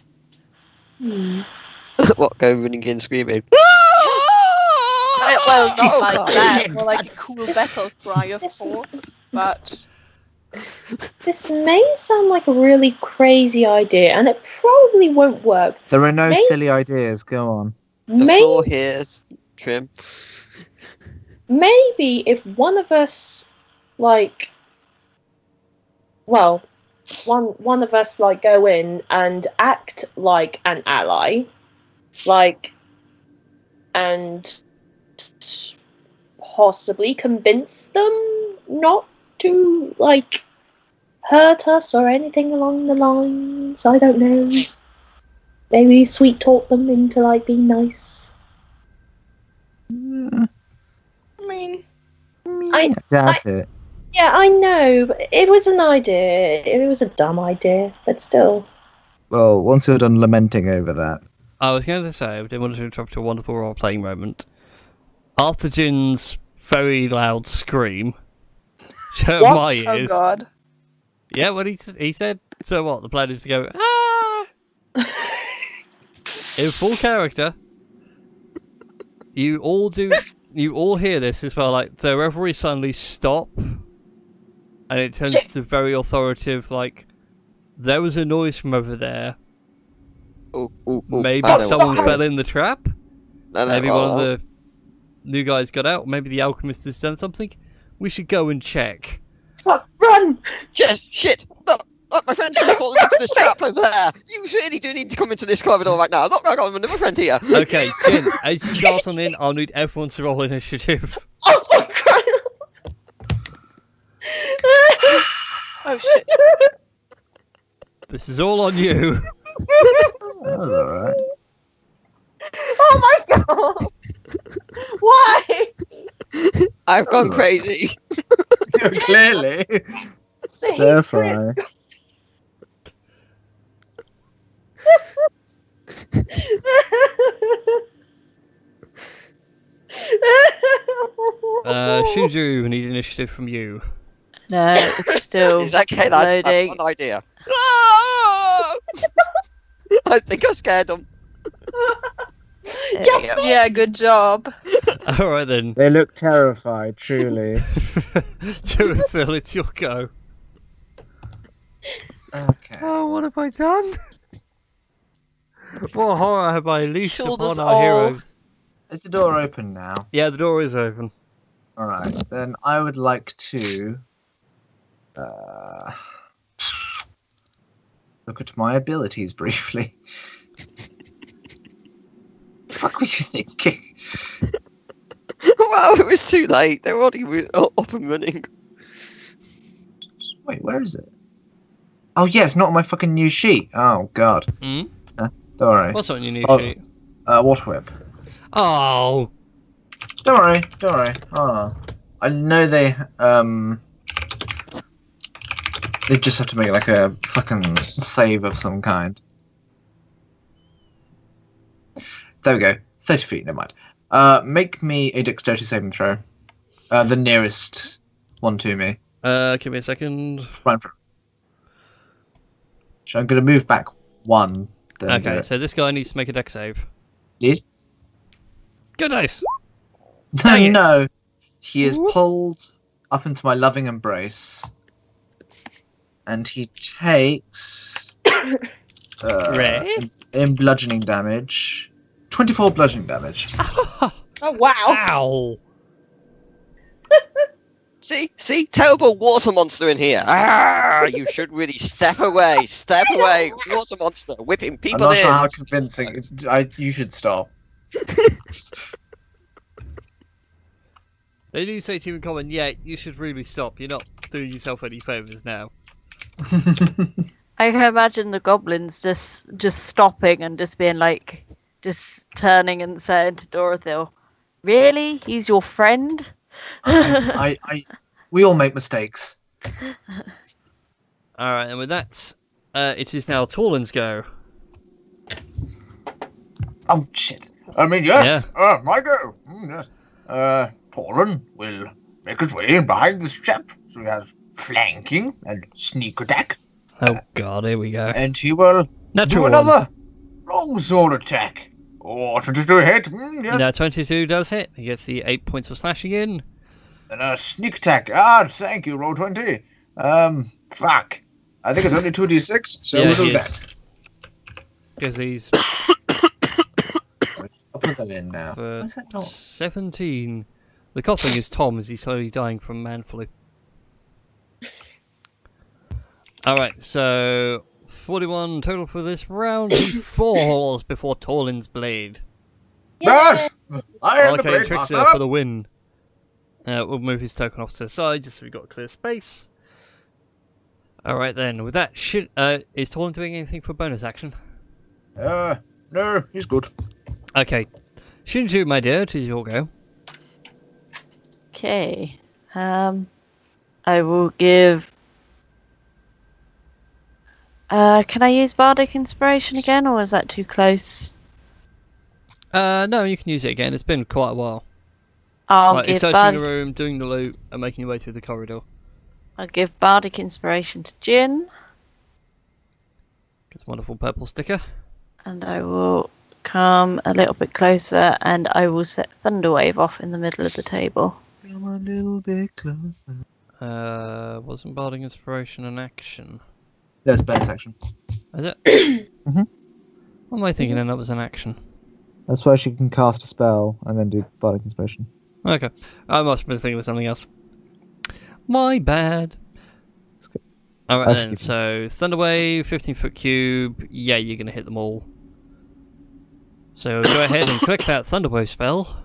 [SPEAKER 5] What, go running in screaming?
[SPEAKER 4] Well, not
[SPEAKER 6] Jesus
[SPEAKER 4] like
[SPEAKER 6] Christ.
[SPEAKER 4] that. More like a cool battle cry, of course. But
[SPEAKER 6] This may sound like a really crazy idea, and it probably won't work.
[SPEAKER 3] There are no
[SPEAKER 6] Maybe-
[SPEAKER 3] silly ideas. Go on.
[SPEAKER 5] The floor here is trim.
[SPEAKER 6] Maybe if one of us, like, well, one of us like go in and act like an ally, like, and possibly convince them not to like hurt us or anything along the lines. I don't know. Maybe sweet talk them into like being nice.
[SPEAKER 3] Mm,
[SPEAKER 4] I mean,
[SPEAKER 6] I
[SPEAKER 3] doubt it.
[SPEAKER 6] Yeah, I know, but it was an idea. It was a dumb idea, but still.
[SPEAKER 3] Well, once you're done lamenting over that,
[SPEAKER 1] I was going to say, I didn't want to interrupt a wonderful role-playing moment. After Jin's very loud scream, shut
[SPEAKER 4] what?
[SPEAKER 1] my
[SPEAKER 4] Oh
[SPEAKER 1] ears.
[SPEAKER 4] god.
[SPEAKER 1] Yeah, what he said. So what? The plan is to go ah in full character. You all do. You all hear this as well. Like the revelry suddenly stop, and it turns to very authoritative. Like there was a noise from over there.
[SPEAKER 5] Ooh, ooh, ooh.
[SPEAKER 1] Maybe
[SPEAKER 5] I know
[SPEAKER 1] someone
[SPEAKER 5] what's
[SPEAKER 1] fell in the trap.
[SPEAKER 5] No,
[SPEAKER 1] Maybe
[SPEAKER 5] well,
[SPEAKER 1] one of the new guys got out. Maybe the alchemist has done something. We should go and check.
[SPEAKER 6] Fuck, run!
[SPEAKER 5] Shit! Look, my friend's just fallen into this trap over there. You really do need to come into this corridor right now. Look, I got another friend here.
[SPEAKER 1] Okay, Jin, as you guys on in, I'll need everyone to roll initiative.
[SPEAKER 6] Oh my god!
[SPEAKER 4] Oh shit.
[SPEAKER 1] This is all on you.
[SPEAKER 3] that was alright.
[SPEAKER 6] Oh my god! Why?
[SPEAKER 5] I've gone crazy.
[SPEAKER 3] Clearly. Stir fry.
[SPEAKER 1] Shinju, we need initiative from you.
[SPEAKER 2] No, it's still
[SPEAKER 5] It's okay, lads. I've
[SPEAKER 2] loading.
[SPEAKER 5] got an idea. Ah! I think I scared them.
[SPEAKER 2] There we go.
[SPEAKER 4] Yeah, good job.
[SPEAKER 1] Alright then.
[SPEAKER 7] They look terrified, truly.
[SPEAKER 1] Phil, it's your go.
[SPEAKER 3] Okay.
[SPEAKER 1] Oh, what have I done? What horror have I unleashed
[SPEAKER 4] Killed
[SPEAKER 1] upon
[SPEAKER 4] us
[SPEAKER 1] our
[SPEAKER 4] all.
[SPEAKER 1] heroes?
[SPEAKER 3] Is the door open now?
[SPEAKER 1] Yeah, the door is open.
[SPEAKER 3] Alright, then I would like to look at my abilities briefly. Fuck were you thinking?
[SPEAKER 5] Wow, it was too late. They were already up and running.
[SPEAKER 3] Wait, where is it? Oh yeah, it's not on my fucking new sheet. Oh god.
[SPEAKER 1] Hmm?
[SPEAKER 3] Don't worry.
[SPEAKER 1] What's on your new
[SPEAKER 3] Oh.
[SPEAKER 1] sheet?
[SPEAKER 3] Water whip.
[SPEAKER 1] Oh!
[SPEAKER 3] Don't worry, don't worry. Oh. I know they just have to make like a fucking save of some kind. There we go. 30 feet, never mind. Make me a dexterity saving throw. The nearest one to me.
[SPEAKER 1] Give me a second.
[SPEAKER 3] Right in front. So I'm gonna move back one. Then do
[SPEAKER 1] Okay,
[SPEAKER 3] it.
[SPEAKER 1] so this guy needs to make a dex save.
[SPEAKER 3] Did?
[SPEAKER 1] Good dice! Dang it.
[SPEAKER 3] No. He is pulled up into my loving embrace. And he takes
[SPEAKER 1] Ray?
[SPEAKER 3] in bludgeoning damage. 24 bludgeoning damage.
[SPEAKER 6] Oh wow!
[SPEAKER 1] Ow!
[SPEAKER 5] See, terrible water monster in here. Ah, you should really step away, water monster, whipping
[SPEAKER 3] I'm
[SPEAKER 5] people
[SPEAKER 3] not
[SPEAKER 5] in.
[SPEAKER 3] sure how convincing. You should stop.
[SPEAKER 1] They do say to you in common, yeah, you should really stop. You're not doing yourself any favours now.
[SPEAKER 2] I can imagine the goblins just stopping and just being like, just turning and saying to Dorothy, "Really? He's your friend?"
[SPEAKER 3] We all make mistakes.
[SPEAKER 1] Alright, and with that, it is now Torlin's go.
[SPEAKER 3] Oh shit! I mean, yes.
[SPEAKER 1] Yeah.
[SPEAKER 3] My go. Yes. Torren will make his way in behind this chap, so he has flanking and sneak attack,
[SPEAKER 1] Oh god, here we go.
[SPEAKER 3] and he will
[SPEAKER 1] Natural
[SPEAKER 3] do
[SPEAKER 1] one.
[SPEAKER 3] another longsword attack. Oh, 22 hit. Yes.
[SPEAKER 1] Now 22 does hit. He gets the 8 points of slashing in.
[SPEAKER 3] And a sneak attack. Ah, thank you, roll 20. Fuck. I think it's only 2d6, so
[SPEAKER 1] Yeah,
[SPEAKER 3] we'll do
[SPEAKER 1] it is.
[SPEAKER 3] that.
[SPEAKER 1] Because he's
[SPEAKER 3] I'll put that in now.
[SPEAKER 1] for
[SPEAKER 3] Why is that not?
[SPEAKER 1] 17. The coughing is Tom as he's slowly dying from man flu. Alright, so 41 total for this round. He falls before Torlin's blade.
[SPEAKER 3] Yes! I am the
[SPEAKER 1] Okay,
[SPEAKER 3] blade
[SPEAKER 1] Trickster
[SPEAKER 3] master.
[SPEAKER 1] for the win. We'll move his token off to the side just so we've got clear space. Alright then, with that, is Torlin doing anything for bonus action?
[SPEAKER 3] No, he's good.
[SPEAKER 1] Okay. SteamedChu, my dear, it is your go.
[SPEAKER 2] Okay. I will give. Can I use Bardic Inspiration again, or is that too close?
[SPEAKER 1] No, you can use it again. It's been quite a while.
[SPEAKER 2] I'll
[SPEAKER 1] Right,
[SPEAKER 2] give
[SPEAKER 1] it's searching
[SPEAKER 2] Bardic.
[SPEAKER 1] the room, doing the loot, and making your way through the corridor.
[SPEAKER 2] I'll give Bardic Inspiration to Jin,
[SPEAKER 1] Gets a wonderful purple sticker.
[SPEAKER 2] and I will come a little bit closer, and I will set Thunderwave off in the middle of the table.
[SPEAKER 3] Come a little bit closer.
[SPEAKER 1] Wasn't Bardic Inspiration an action?
[SPEAKER 3] There's bonus action.
[SPEAKER 1] Is it?
[SPEAKER 7] Mhm.
[SPEAKER 1] What am I thinking? That was an action.
[SPEAKER 7] That's why she can cast a spell and then do Bardic Inspiration.
[SPEAKER 1] Okay. I must have been thinking of something else. My bad.
[SPEAKER 7] That's good.
[SPEAKER 1] Alright
[SPEAKER 7] I should
[SPEAKER 1] then,
[SPEAKER 7] give you-
[SPEAKER 1] so Thunderwave, 15-foot cube. Yeah, you're going to hit them all. So go ahead and click that Thunderwave spell.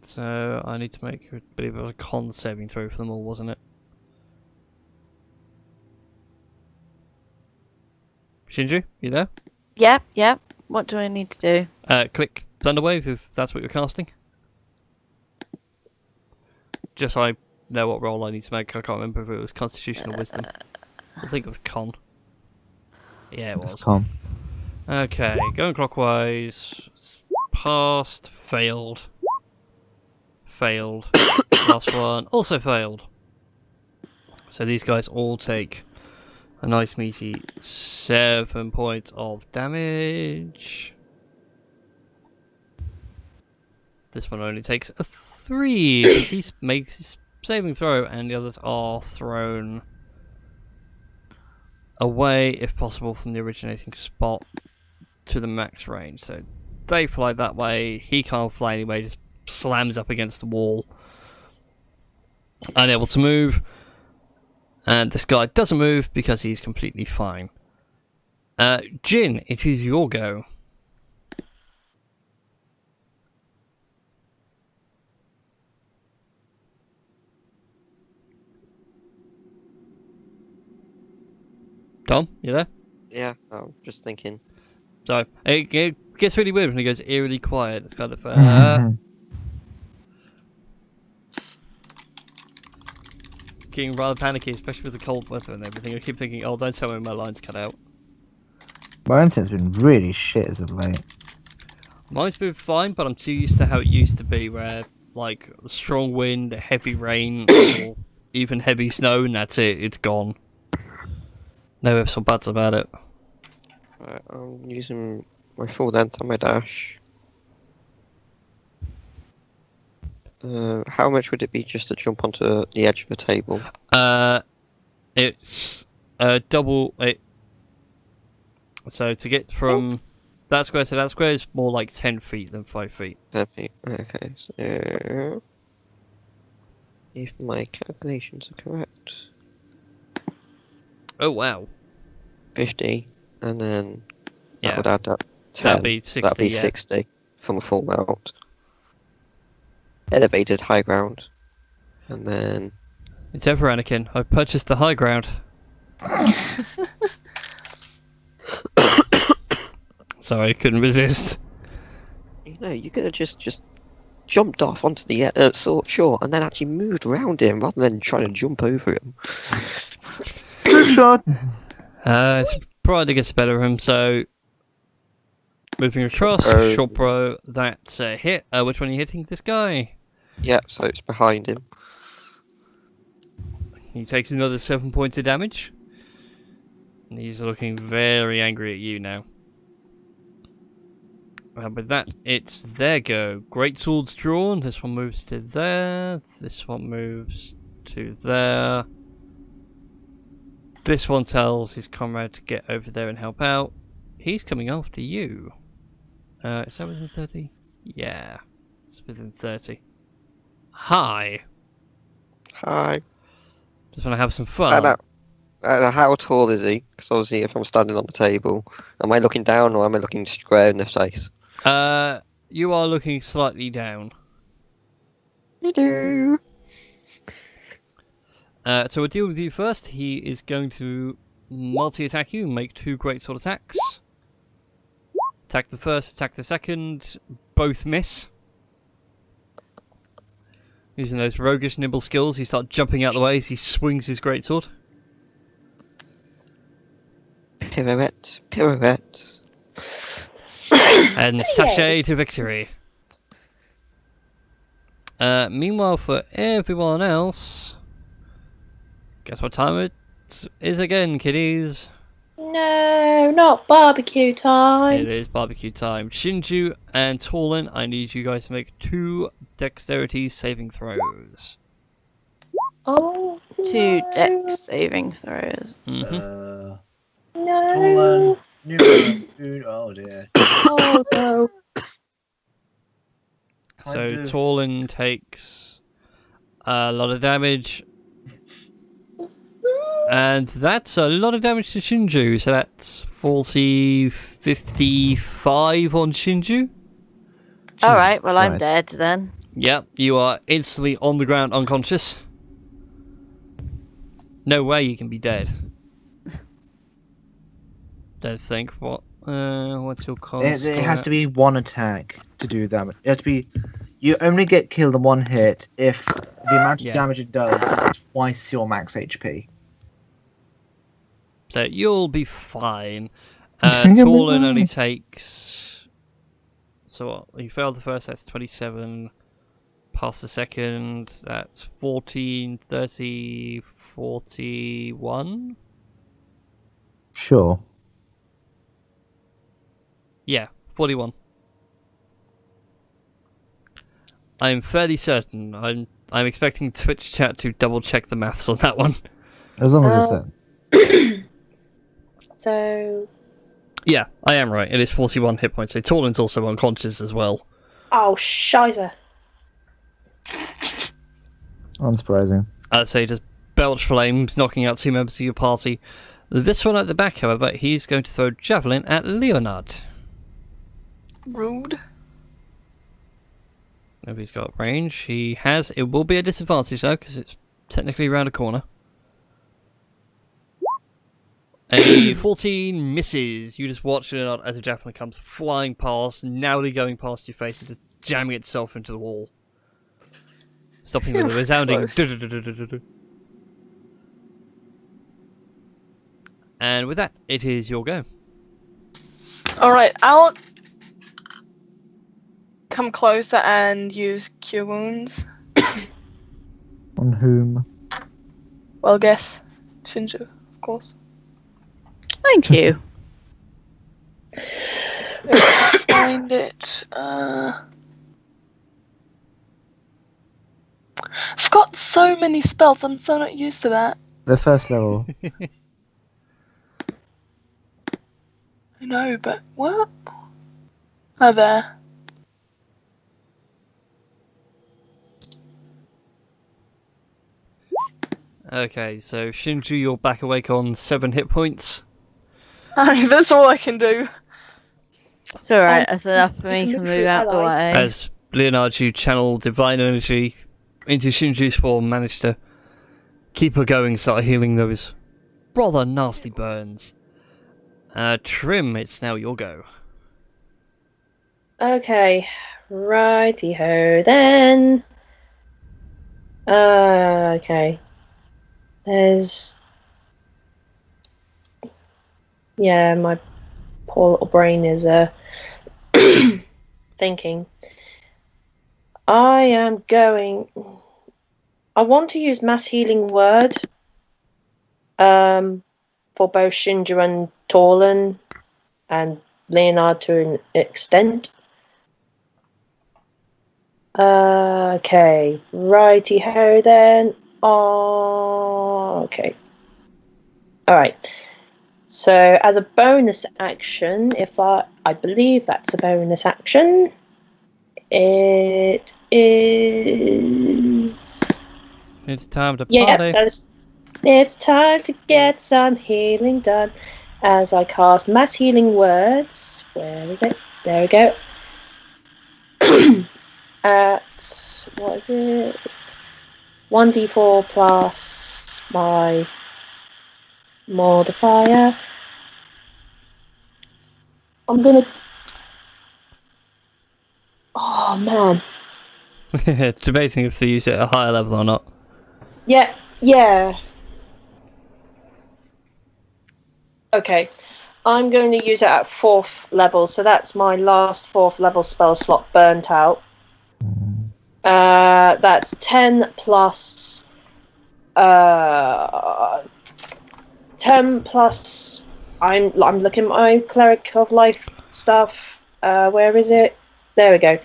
[SPEAKER 1] So I need to make, I believe it was a con saving throw for them all, wasn't it? Shinju, you there?
[SPEAKER 2] Yep. What do I need to do?
[SPEAKER 1] Click Thunderwave if that's what you're casting. Just so I know what roll I need to make. I can't remember if it was Constitution or Wisdom. I think it was Con. Yeah, it was.
[SPEAKER 7] Calm.
[SPEAKER 1] Okay, going clockwise. Passed, failed. failed. Last one also failed. So these guys all take a nice meaty 7 points of damage. This one only takes a 3 because he makes his saving throw, and the others are thrown away, if possible, from the originating spot to the max range. So they fly that way, he can't fly anyway, just slams up against the wall, unable to move. And this guy doesn't move because he's completely fine. Jin, it is your go. Tom, you there?
[SPEAKER 5] Yeah, I'm just thinking.
[SPEAKER 1] So, it gets really weird when it goes eerily quiet. It's kind of... getting rather panicky, especially with the cold weather and everything. I keep thinking, oh, don't tell me my line's cut out.
[SPEAKER 7] My internet's been really shit as of late.
[SPEAKER 1] Mine's been fine, but I'm too used to how it used to be, where, like, strong wind, heavy rain, or even heavy snow, and that's it. It's gone. No ifs or buts about it.
[SPEAKER 5] Right, I'm using my full length on my dash. How much would it be just to jump onto the edge of the table?
[SPEAKER 1] It's double it. So to get from that square to that square is more like 10 feet than 5 feet.
[SPEAKER 5] Perfect. Okay, so if my calculations are correct,
[SPEAKER 1] Oh wow!
[SPEAKER 5] 50, and then
[SPEAKER 1] Yeah.
[SPEAKER 5] that would add up 10.
[SPEAKER 1] That'd be 60.
[SPEAKER 5] That'd be
[SPEAKER 1] Yeah.
[SPEAKER 5] 60 from a full mount. Elevated high ground, and then
[SPEAKER 1] It's over, Anakin. I've purchased the high ground. Sorry, I couldn't resist.
[SPEAKER 5] you could have just jumped off onto the shore and then actually moved around him rather than trying to jump over him.
[SPEAKER 7] Good shot.
[SPEAKER 1] It's probably gets better of him. So moving across,
[SPEAKER 5] bow.
[SPEAKER 1] short bow. That's a hit. Which one are you hitting? This guy.
[SPEAKER 5] Yeah, so it's behind him.
[SPEAKER 1] He takes another 7 points of damage. And he's looking very angry at you now. With that, it's their go. Great swords drawn. This one moves to there. This one moves to there. This one tells his comrade to get over there and help out. He's coming after you. Is that within 30? Yeah, it's within 30. Hi.
[SPEAKER 5] Hi.
[SPEAKER 1] Just want to have some fun.
[SPEAKER 5] How tall is he? Because obviously, if I'm standing on the table, am I looking down or am I looking square in the face?
[SPEAKER 1] You are looking slightly down.
[SPEAKER 5] Hello.
[SPEAKER 1] So we'll deal with you first. He is going to multi-attack you and make 2 great sword attacks. Attack the first, attack the second. Both miss. Using those roguish nimble skills, he starts jumping out the way as he swings his greatsword.
[SPEAKER 5] Pirouette, pirouette.
[SPEAKER 1] And sachet to victory. Meanwhile, for everyone else, guess what time it is again, kiddies?
[SPEAKER 6] No, not barbecue time.
[SPEAKER 1] It is barbecue time. Shinju and Torlin, I need you guys to make 2 dexterity saving throws.
[SPEAKER 6] Oh,
[SPEAKER 2] 2
[SPEAKER 6] no.
[SPEAKER 2] dex saving throws.
[SPEAKER 6] No.
[SPEAKER 3] Oh dear.
[SPEAKER 6] Oh no.
[SPEAKER 1] So Torlin takes a lot of damage. And that's a lot of damage to Shinju. So that's 40, 55 on Shinju.
[SPEAKER 2] Alright, well, I'm
[SPEAKER 7] Christ.
[SPEAKER 2] dead then.
[SPEAKER 1] Yep, you are instantly on the ground unconscious. No way you can be dead. Don't think. What's your cost?
[SPEAKER 7] It has to be 1 attack to do damage. It has to be. You only get killed in 1 hit if the amount of damage it does is twice your max HP.
[SPEAKER 1] So you'll be fine. Torlin only takes... So what? He failed the first, that's 27 past the second. That's 14, 30, 41.
[SPEAKER 7] Sure.
[SPEAKER 1] Yeah, 41. I'm fairly certain. I'm expecting Twitch chat to double check the maths on that one.
[SPEAKER 7] As long as it's it.
[SPEAKER 6] So,
[SPEAKER 1] Yeah, I am right. It is 41 hit points. So Torlin's also unconscious as well.
[SPEAKER 6] oh, shizer.
[SPEAKER 7] Unsurprising.
[SPEAKER 1] I'd say just belch flames, knocking out 2 members of your party. This one at the back, however, he's going to throw javelin at Leonard.
[SPEAKER 4] Rude.
[SPEAKER 1] If he's got range, he has. It will be a disadvantage though, because it's technically around a corner. A 14 misses. You just watch Leonard as a javelin comes flying past, narrowly going past your face and just jamming itself into the wall. Stopping with a resounding
[SPEAKER 4] Close.
[SPEAKER 1] And with that, it is your go.
[SPEAKER 4] Alright, I'll come closer and use Cure Wounds.
[SPEAKER 7] On whom?
[SPEAKER 4] Well, guess. Shinju, of course.
[SPEAKER 2] Thank you.
[SPEAKER 4] Find it. I've got so many spells, I'm so not used to that.
[SPEAKER 7] The first level.
[SPEAKER 4] I know, but what? Oh, there.
[SPEAKER 1] Okay, so Shinju, you're back awake on 7 hit points.
[SPEAKER 4] That's all I can do.
[SPEAKER 2] It's alright, that's enough for me
[SPEAKER 6] You
[SPEAKER 2] to
[SPEAKER 6] can
[SPEAKER 2] move
[SPEAKER 6] look
[SPEAKER 2] out the
[SPEAKER 6] through
[SPEAKER 2] way.
[SPEAKER 1] As Leonard, you channel divine energy into Shinju's form, managed to keep her going, start healing those rather nasty burns. Trim, it's now your go.
[SPEAKER 6] Okay, righty-ho then. Okay. There's... Yeah, my poor little brain is thinking. I am going... I want to use Mass Healing Word for both Shinju and Torlin and Leonard to an extent. Okay, righty-ho then. Okay. Alright. So, as a bonus action, if I believe that's a bonus action, it is...
[SPEAKER 1] It's time to
[SPEAKER 6] Yeah,
[SPEAKER 1] party.
[SPEAKER 6] it's time to get some healing done. As I cast Mass Healing Words. Where is it? There we go. At, what is it? 1d4 plus my modifier. I'm gonna... Oh, man.
[SPEAKER 1] It's debating if to use it at a higher level or not.
[SPEAKER 6] Yeah. Okay. I'm going to use it at 4th level, so that's my last 4th level spell slot burnt out. That's 10 plus... 10 plus... I'm looking at my Cleric of Life stuff. Where is it? There we go.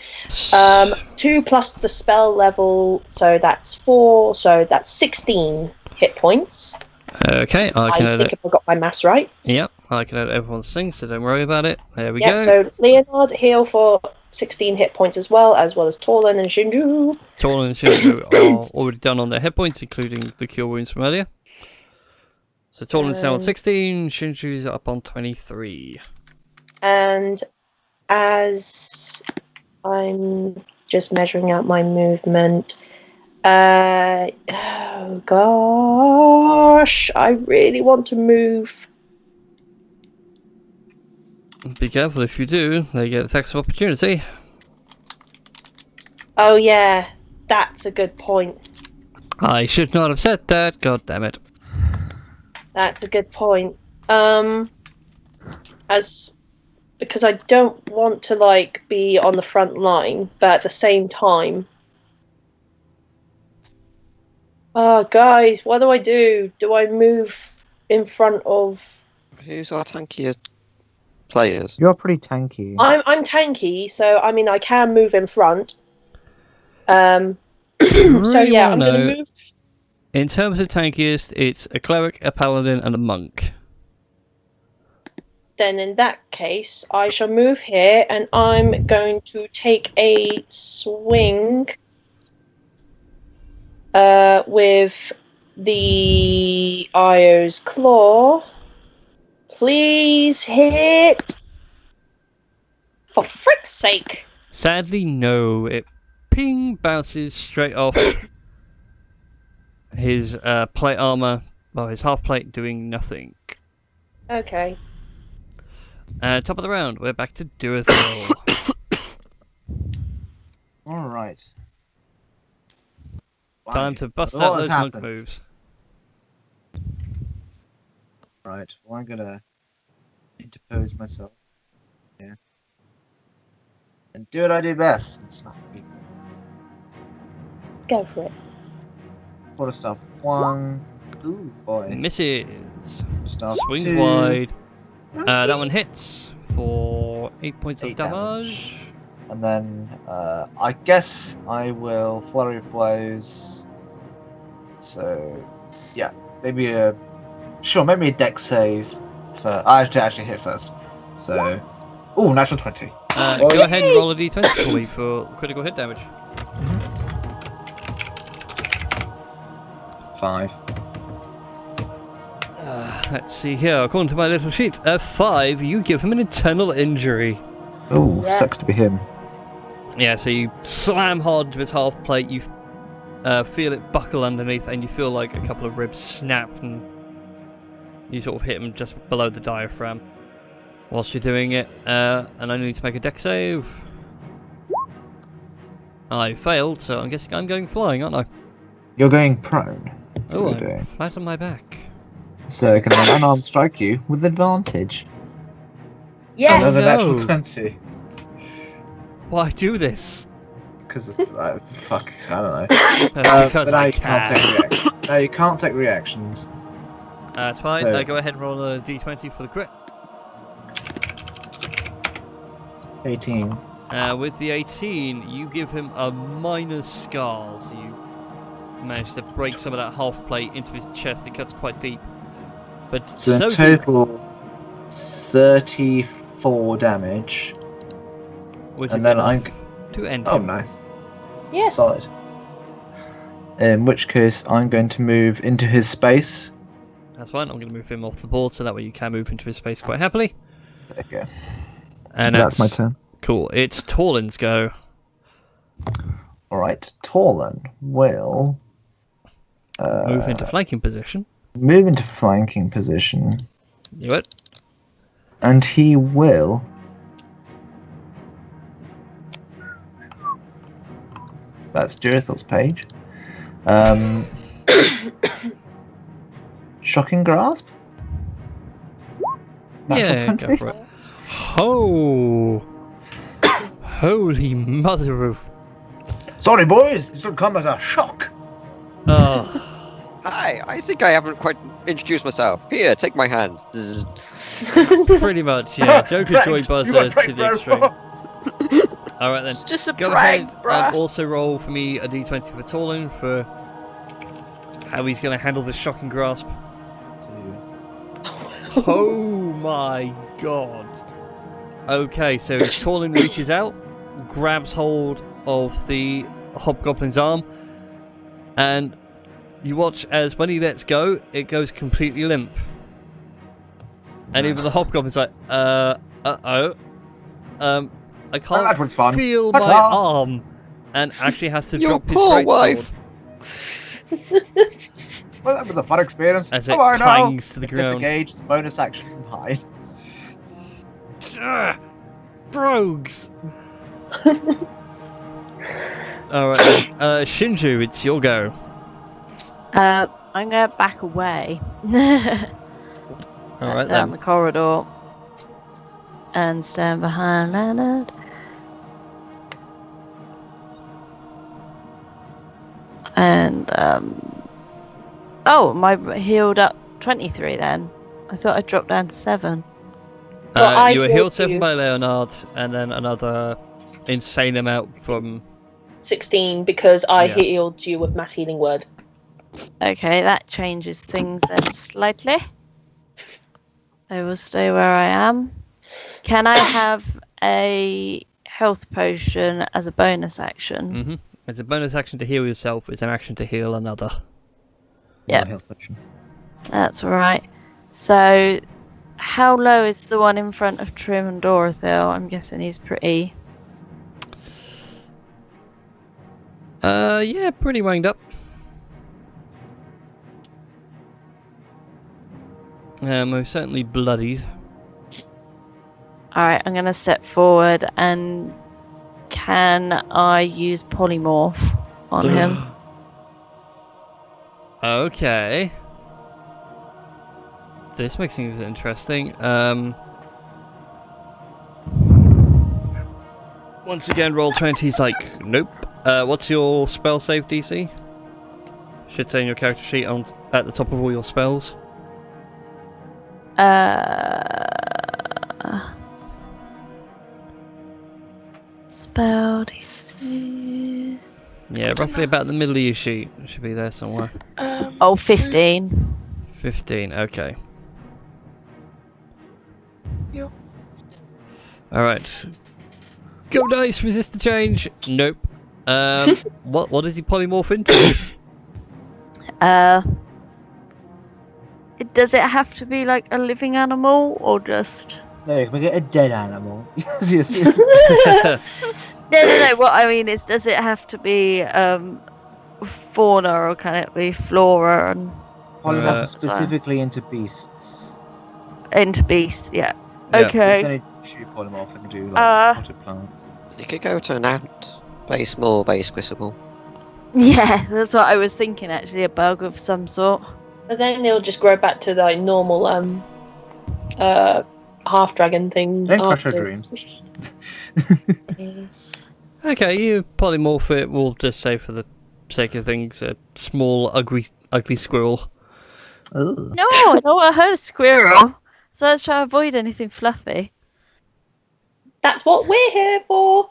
[SPEAKER 6] 2 plus the spell level, so that's 4, so that's 16 hit points.
[SPEAKER 1] Okay, I
[SPEAKER 6] I
[SPEAKER 1] can add
[SPEAKER 6] think
[SPEAKER 1] it.
[SPEAKER 6] if I got my maths right.
[SPEAKER 1] Yep, I can add everyone's things, so don't worry about it. There we
[SPEAKER 6] Yep,
[SPEAKER 1] go.
[SPEAKER 6] so Leonard heal for 16 hit points as well as Torlin and Shinju.
[SPEAKER 1] Torlin and Shinju are already done on their hit points, including the cure wounds from earlier. So Torlin's now on 16, Shinju's up on 23.
[SPEAKER 6] And as I'm just measuring out my movement, oh gosh, I really want to move.
[SPEAKER 1] Be careful if you do, they get attacks of opportunity.
[SPEAKER 6] Oh yeah, that's a good point.
[SPEAKER 1] I should not have said that, god damn it.
[SPEAKER 6] That's a good point. Because I don't want to be on the front line, but at the same time, Guys, what do I do? Do I move in front of...
[SPEAKER 5] Who's our tankier players?
[SPEAKER 7] You're pretty tanky.
[SPEAKER 6] I'm tanky, so I mean I can move in front. So
[SPEAKER 1] Really
[SPEAKER 6] yeah,
[SPEAKER 1] wanna
[SPEAKER 6] I'm gonna
[SPEAKER 1] know-
[SPEAKER 6] move.
[SPEAKER 1] In terms of tankiest, it's a cleric, a paladin, and a monk.
[SPEAKER 6] Then in that case, I shall move here, and I'm going to take a swing with the Io's claw. Please hit. For frick's sake!
[SPEAKER 1] Sadly, no. It bounces straight off his plate armor, well, his half plate, doing nothing.
[SPEAKER 6] Okay.
[SPEAKER 1] Top of the round, we're back to Duathil.
[SPEAKER 7] Alright.
[SPEAKER 1] Time to bust
[SPEAKER 7] A lot
[SPEAKER 1] out
[SPEAKER 7] has
[SPEAKER 1] those monk
[SPEAKER 7] happened.
[SPEAKER 1] moves.
[SPEAKER 7] Right, well, I'm gonna interpose myself. Yeah. And do what I do best. And smack people.
[SPEAKER 6] Go for it.
[SPEAKER 7] Quarter staff 1. Ooh, boy.
[SPEAKER 1] Misses.
[SPEAKER 7] Staff
[SPEAKER 1] Swings
[SPEAKER 7] 2.
[SPEAKER 1] wide. That one hits for 8 points of
[SPEAKER 7] 8
[SPEAKER 1] damage.
[SPEAKER 7] And then, I guess I will flurry of blows. So, yeah, maybe a dex save. For I have to actually hit first. So, ooh, natural 20.
[SPEAKER 1] Go ahead and roll a d20 for me for critical hit damage.
[SPEAKER 3] 5.
[SPEAKER 1] Let's see here. According to my little sheet, 5, you give him an internal injury.
[SPEAKER 7] Ooh,
[SPEAKER 6] Yeah.
[SPEAKER 7] sucks to be him.
[SPEAKER 1] Yeah, so you slam hard to his half plate, you feel it buckle underneath, and you feel like a couple of ribs snap, and you sort of hit him just below the diaphragm whilst you're doing it. And I need to make a dex save. I failed, so I'm guessing I'm going flying, aren't I?
[SPEAKER 7] You're going prone. That's
[SPEAKER 1] Oh,
[SPEAKER 7] what
[SPEAKER 1] I'm
[SPEAKER 7] you're doing.
[SPEAKER 1] flat on my back.
[SPEAKER 7] So, can I unarmed strike you with advantage?
[SPEAKER 6] Yes!
[SPEAKER 3] Another
[SPEAKER 1] no.
[SPEAKER 3] natural 20.
[SPEAKER 1] Why do this?
[SPEAKER 3] Because, fuck, I don't know.
[SPEAKER 1] Because
[SPEAKER 3] but now
[SPEAKER 1] I
[SPEAKER 3] you can't take reactions. Now you can't take reactions.
[SPEAKER 1] That's fine.
[SPEAKER 3] So-
[SPEAKER 1] Go ahead and roll a d20 for the crit.
[SPEAKER 7] 18.
[SPEAKER 1] With the 18, you give him a minor scar, so you manage to break some of that half plate into his chest. It cuts quite deep. But
[SPEAKER 3] So in
[SPEAKER 1] so deep,
[SPEAKER 3] total, 34 damage.
[SPEAKER 1] which
[SPEAKER 3] and
[SPEAKER 1] is
[SPEAKER 3] then
[SPEAKER 1] enough
[SPEAKER 3] I'm-
[SPEAKER 1] to end
[SPEAKER 3] Oh,
[SPEAKER 1] him.
[SPEAKER 3] nice.
[SPEAKER 6] Yes!
[SPEAKER 3] Solid.
[SPEAKER 7] In which case, I'm going to move into his space.
[SPEAKER 1] That's fine. I'm going to move him off the board, so that way you can move into his space quite happily.
[SPEAKER 7] There you go.
[SPEAKER 1] And
[SPEAKER 7] That's my turn.
[SPEAKER 1] Cool. It's Torlin's go.
[SPEAKER 7] Alright, Torlin will
[SPEAKER 1] Move into flanking position.
[SPEAKER 7] move into flanking position,
[SPEAKER 1] Do it.
[SPEAKER 7] and he will that's Jurithil's page. Shocking Grasp? Natural
[SPEAKER 1] Yeah,
[SPEAKER 7] 20?
[SPEAKER 1] go for it. Oh! Holy mother of...
[SPEAKER 7] Sorry, boys, this will come as a shock.
[SPEAKER 1] Oh.
[SPEAKER 5] Hi, I think I haven't quite introduced myself. Here, take my hand. Zzz.
[SPEAKER 1] Pretty much, yeah. Joker Joy
[SPEAKER 7] You
[SPEAKER 1] Buzzer
[SPEAKER 7] went
[SPEAKER 1] to
[SPEAKER 7] right,
[SPEAKER 1] the
[SPEAKER 7] bro.
[SPEAKER 1] extreme. Alright then.
[SPEAKER 4] Just a
[SPEAKER 1] Go
[SPEAKER 4] prank,
[SPEAKER 1] ahead
[SPEAKER 4] bruh.
[SPEAKER 1] and also roll for me a d20 for Torlin for how he's going to handle this shocking grasp. Oh my god. Okay, so Torlin reaches out, grabs hold of the hobgoblin's arm, and you watch as when he lets go, it goes completely limp. And even the hobgoblin's like, I
[SPEAKER 7] that
[SPEAKER 1] can't
[SPEAKER 7] was fun.
[SPEAKER 1] feel my
[SPEAKER 7] Ta-ta.
[SPEAKER 1] arm, and actually has to
[SPEAKER 5] Your
[SPEAKER 1] drop his
[SPEAKER 5] poor
[SPEAKER 1] greatsword
[SPEAKER 5] wife.
[SPEAKER 7] Well, that was a fun experience.
[SPEAKER 1] as it
[SPEAKER 7] Come on now.
[SPEAKER 1] clangs to the ground.
[SPEAKER 7] Disengage, it's a bonus action from hide.
[SPEAKER 1] Ugh, Brogues! Alright then, Shinju, it's your go.
[SPEAKER 2] I'm gonna back away
[SPEAKER 1] Alright
[SPEAKER 2] down
[SPEAKER 1] then.
[SPEAKER 2] the corridor and stand behind Leonard. And Oh, my healed up 23 then. I thought I dropped down to 7.
[SPEAKER 6] Well, I
[SPEAKER 1] You were healed
[SPEAKER 6] healed
[SPEAKER 1] 7
[SPEAKER 6] you.
[SPEAKER 1] by Leonard, and then another insane amount from...
[SPEAKER 6] 16 because I
[SPEAKER 1] Yeah.
[SPEAKER 6] healed you with mass healing word.
[SPEAKER 2] Okay, that changes things then slightly. I will stay where I am. Can I have a health potion as a bonus action?
[SPEAKER 1] Mm-hmm. It's a bonus action to heal yourself. It's an action to heal another.
[SPEAKER 2] Yep.
[SPEAKER 7] Health potion.
[SPEAKER 2] That's right. So, how low is the one in front of Trim and Dorothil? I'm guessing he's pretty...
[SPEAKER 1] Yeah, pretty wanged up. Most certainly bloodied.
[SPEAKER 2] Alright, I'm going to step forward and can I use polymorph on him?
[SPEAKER 1] Okay. This makes things interesting. Once again, roll 20's like, nope. What's your spell save DC? Should say in your character sheet at the top of all your spells.
[SPEAKER 2] Spell DC.
[SPEAKER 1] Yeah, roughly about the middle of your sheet. It should be there somewhere.
[SPEAKER 2] Oh, 15.
[SPEAKER 1] 15, okay.
[SPEAKER 4] Yep.
[SPEAKER 1] Alright. Go dice, resist the change. Nope. What does he polymorph into?
[SPEAKER 2] Does it have to be like a living animal or just...
[SPEAKER 7] No, you can get a dead animal. Yes.
[SPEAKER 2] No. What I mean is, does it have to be fauna or can it be flora and
[SPEAKER 7] Polymorph specifically into beasts.
[SPEAKER 2] into beasts? Yeah.
[SPEAKER 1] Yeah.
[SPEAKER 7] It's
[SPEAKER 2] Okay.
[SPEAKER 7] only true polymorph that can do like potted plants.
[SPEAKER 5] You could go to an ant. Very small, very squishable.
[SPEAKER 2] Yeah, that's what I was thinking. Actually, a bug of some sort.
[SPEAKER 6] But then it'll just grow back to like normal half dragon thing.
[SPEAKER 7] Don't crush our
[SPEAKER 6] afterwards.
[SPEAKER 7] dreams.
[SPEAKER 1] Okay, you polymorph it. We'll just say for the sake of things, a small, ugly squirrel.
[SPEAKER 7] Ugh.
[SPEAKER 2] No, I don't want to hurt a squirrel. So let's try to avoid anything fluffy.
[SPEAKER 6] That's what we're here for.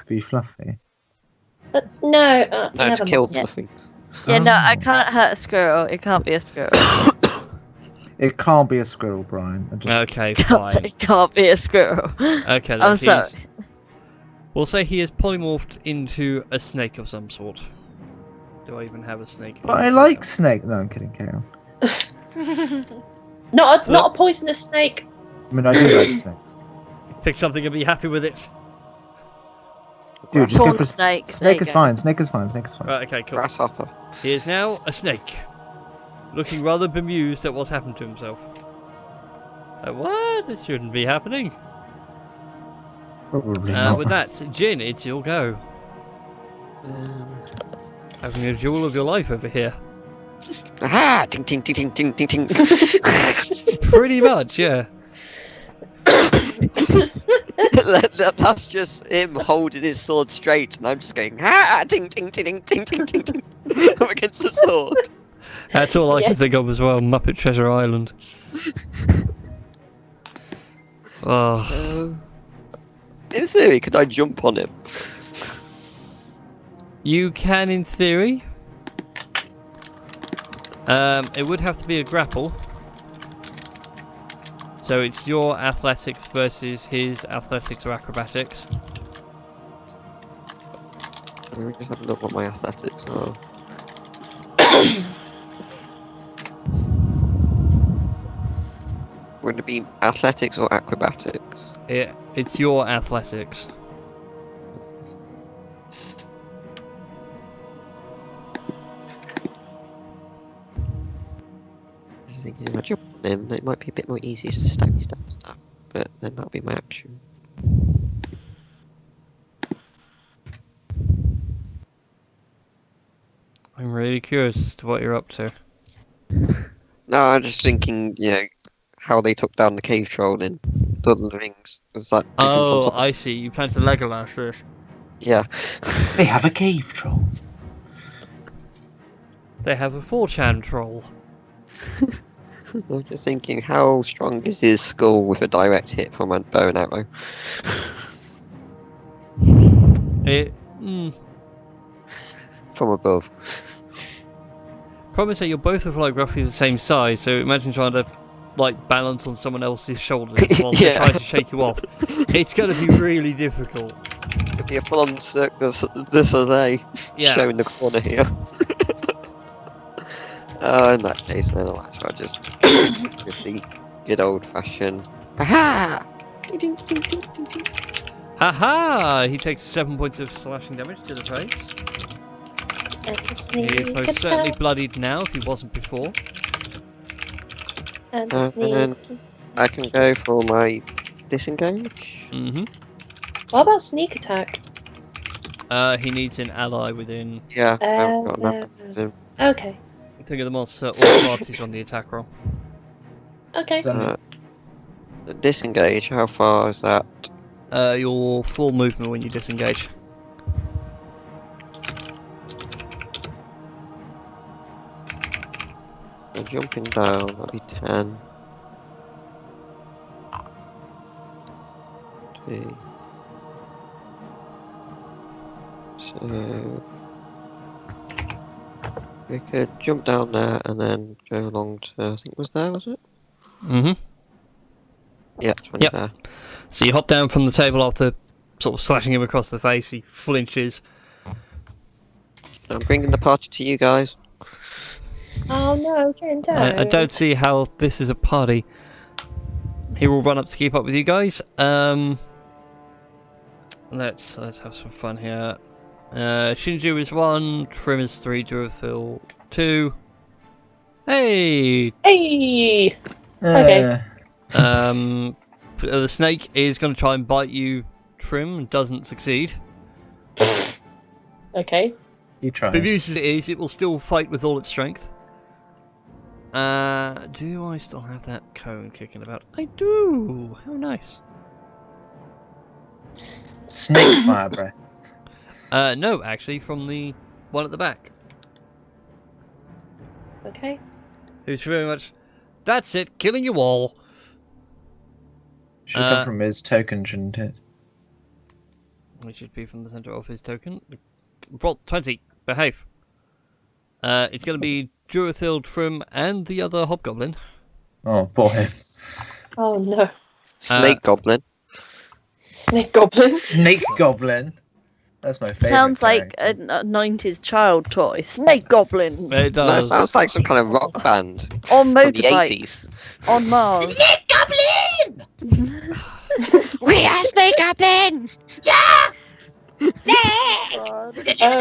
[SPEAKER 7] Be fluffy.
[SPEAKER 6] But no,
[SPEAKER 5] No, to
[SPEAKER 6] never
[SPEAKER 5] kill
[SPEAKER 6] mind.
[SPEAKER 5] fluffy.
[SPEAKER 2] Yeah, no, I
[SPEAKER 7] Oh.
[SPEAKER 2] can't hurt a squirrel. It can't be a squirrel.
[SPEAKER 7] It can't be a squirrel, Brian. I just-
[SPEAKER 1] Okay, fine.
[SPEAKER 2] It can't be a squirrel.
[SPEAKER 1] Okay, then
[SPEAKER 2] I'm sorry.
[SPEAKER 1] We'll say he is polymorphed into a snake of some sort. Do I even have a snake?
[SPEAKER 7] But I like snake. No, I'm kidding. Carry on.
[SPEAKER 6] Not a poisonous snake.
[SPEAKER 7] I mean, I do like snakes.
[SPEAKER 1] Pick something and be happy with it.
[SPEAKER 7] Dude, just go
[SPEAKER 2] Prawn
[SPEAKER 7] for
[SPEAKER 2] snake. There
[SPEAKER 7] snake
[SPEAKER 2] you
[SPEAKER 7] is
[SPEAKER 2] go.
[SPEAKER 7] fine. Snake is fine. Snake is fine.
[SPEAKER 1] Right, okay, cool.
[SPEAKER 5] Grasshopper.
[SPEAKER 1] He is now a snake. Looking rather bemused at what's happened to himself. What? This shouldn't be happening.
[SPEAKER 7] Probably not.
[SPEAKER 1] With that, Jin, it's your go. Having a duel of your life over here.
[SPEAKER 5] Aha! Ting ting ting ting ting ting ting.
[SPEAKER 1] Pretty much, yeah.
[SPEAKER 5] That's just him holding his sword straight, and I'm just going ah ting ting ting ting ting ting ting up against the sword.
[SPEAKER 1] That's all I
[SPEAKER 6] Yeah.
[SPEAKER 1] can think of as well. Muppet Treasure Island. Oh,
[SPEAKER 5] In theory, could I jump on him?
[SPEAKER 1] you can, in theory. It would have to be a grapple. So it's your athletics versus his athletics or acrobatics.
[SPEAKER 5] Let me just have a look what my athletics are. Would it be athletics or acrobatics?
[SPEAKER 1] It's your athletics.
[SPEAKER 5] I was thinking if I jump on him, it might be a bit more easier to stabby stab, but then that'll be my action.
[SPEAKER 1] I'm really curious as to what you're up to.
[SPEAKER 5] No, I'm just thinking, you know, how they took down the cave troll in Lord of the Rings. Was that?
[SPEAKER 1] Oh, I see. You plan to Legolas this.
[SPEAKER 5] Yeah.
[SPEAKER 7] They have a cave troll.
[SPEAKER 1] They have a 4chan troll.
[SPEAKER 5] I'm just thinking, how strong is his skull with a direct hit from a bow and arrow? From above.
[SPEAKER 1] Problem is that you're both of like roughly the same size, so imagine trying to like balance on someone else's shoulders while they're trying to shake you off. It's going to be really difficult.
[SPEAKER 5] Could be a full-on Cirque du Soleil show in the corner here. In that case, then I might as well just with the good old-fashioned. Aha! Ding, ding, ding, ding, ding, ding.
[SPEAKER 1] Haha! He takes 7 points of slashing damage to the face. He is most certainly bloodied now if he wasn't before.
[SPEAKER 6] And
[SPEAKER 5] And then I can go for my disengage.
[SPEAKER 1] Mm-hmm.
[SPEAKER 6] what about sneak attack?
[SPEAKER 1] He needs an ally within.
[SPEAKER 5] Yeah, I've got enough.
[SPEAKER 6] Okay.
[SPEAKER 1] Think of the monster or advantage on the attack roll.
[SPEAKER 6] Okay.
[SPEAKER 3] So,
[SPEAKER 5] The disengage, how far is that?
[SPEAKER 1] Your full movement when you disengage.
[SPEAKER 5] So jumping down, that'll be 10. 2. So we could jump down there and then go along to, I think was it?
[SPEAKER 1] Mm-hmm.
[SPEAKER 5] Yeah, 20
[SPEAKER 1] Yep.
[SPEAKER 5] there.
[SPEAKER 1] So you hop down from the table after sort of slashing him across the face. He flinches.
[SPEAKER 5] I'm bringing the party to you guys.
[SPEAKER 6] Oh no, Jen, don't.
[SPEAKER 1] I don't see how this is a party. He will run up to keep up with you guys. Let's have some fun here. Shinju is 1, Trim is 3, Durafil 2. Hey!
[SPEAKER 6] Hey! Okay.
[SPEAKER 1] The snake is going to try and bite you, Trim, and doesn't succeed.
[SPEAKER 6] Okay.
[SPEAKER 3] You try.
[SPEAKER 1] But news as it is, it will still fight with all its strength. Do I still have that cone kicking about? I do! How nice.
[SPEAKER 3] Snake fire breath.
[SPEAKER 1] No, actually, from the one at the back.
[SPEAKER 6] Okay.
[SPEAKER 1] Who's very much, that's it, killing you all.
[SPEAKER 3] Should come from his token, shouldn't it?
[SPEAKER 1] It should be from the center of his token. Roll 20, behave. It's going to be Durathil, Trim, and the other hobgoblin.
[SPEAKER 3] Oh boy.
[SPEAKER 6] Oh no.
[SPEAKER 5] Snake Goblin.
[SPEAKER 6] Snake goblin.
[SPEAKER 3] Snake goblin. That's my favorite.
[SPEAKER 2] Sounds like
[SPEAKER 3] character.
[SPEAKER 2] a 90s child toy. Snake goblin.
[SPEAKER 1] It
[SPEAKER 5] That
[SPEAKER 1] does.
[SPEAKER 5] sounds like some kind of rock band
[SPEAKER 2] On
[SPEAKER 5] from the
[SPEAKER 2] motorbikes.
[SPEAKER 5] 80s.
[SPEAKER 2] On Mars.
[SPEAKER 6] Snake goblin.
[SPEAKER 5] We are Snake Goblin!
[SPEAKER 2] God.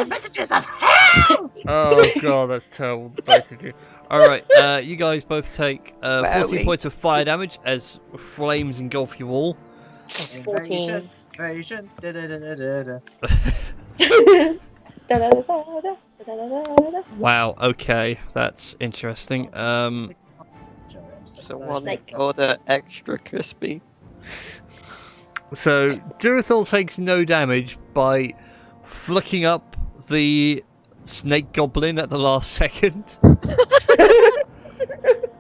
[SPEAKER 6] Messages of hell.
[SPEAKER 1] Oh god, that's terrible. Both of you. Alright, you guys both take
[SPEAKER 5] Where are
[SPEAKER 1] 14
[SPEAKER 5] we?
[SPEAKER 1] points of fire damage as flames engulf you all.
[SPEAKER 6] 14.
[SPEAKER 3] Invasion. Da-da-da-da-da-da.
[SPEAKER 6] Da-da-da-da-da-da-da-da-da.
[SPEAKER 1] Wow, okay, that's interesting.
[SPEAKER 5] Someone
[SPEAKER 6] Snake.
[SPEAKER 5] order extra crispy.
[SPEAKER 1] So, Durathil takes no damage by flicking up the snake goblin at the last second.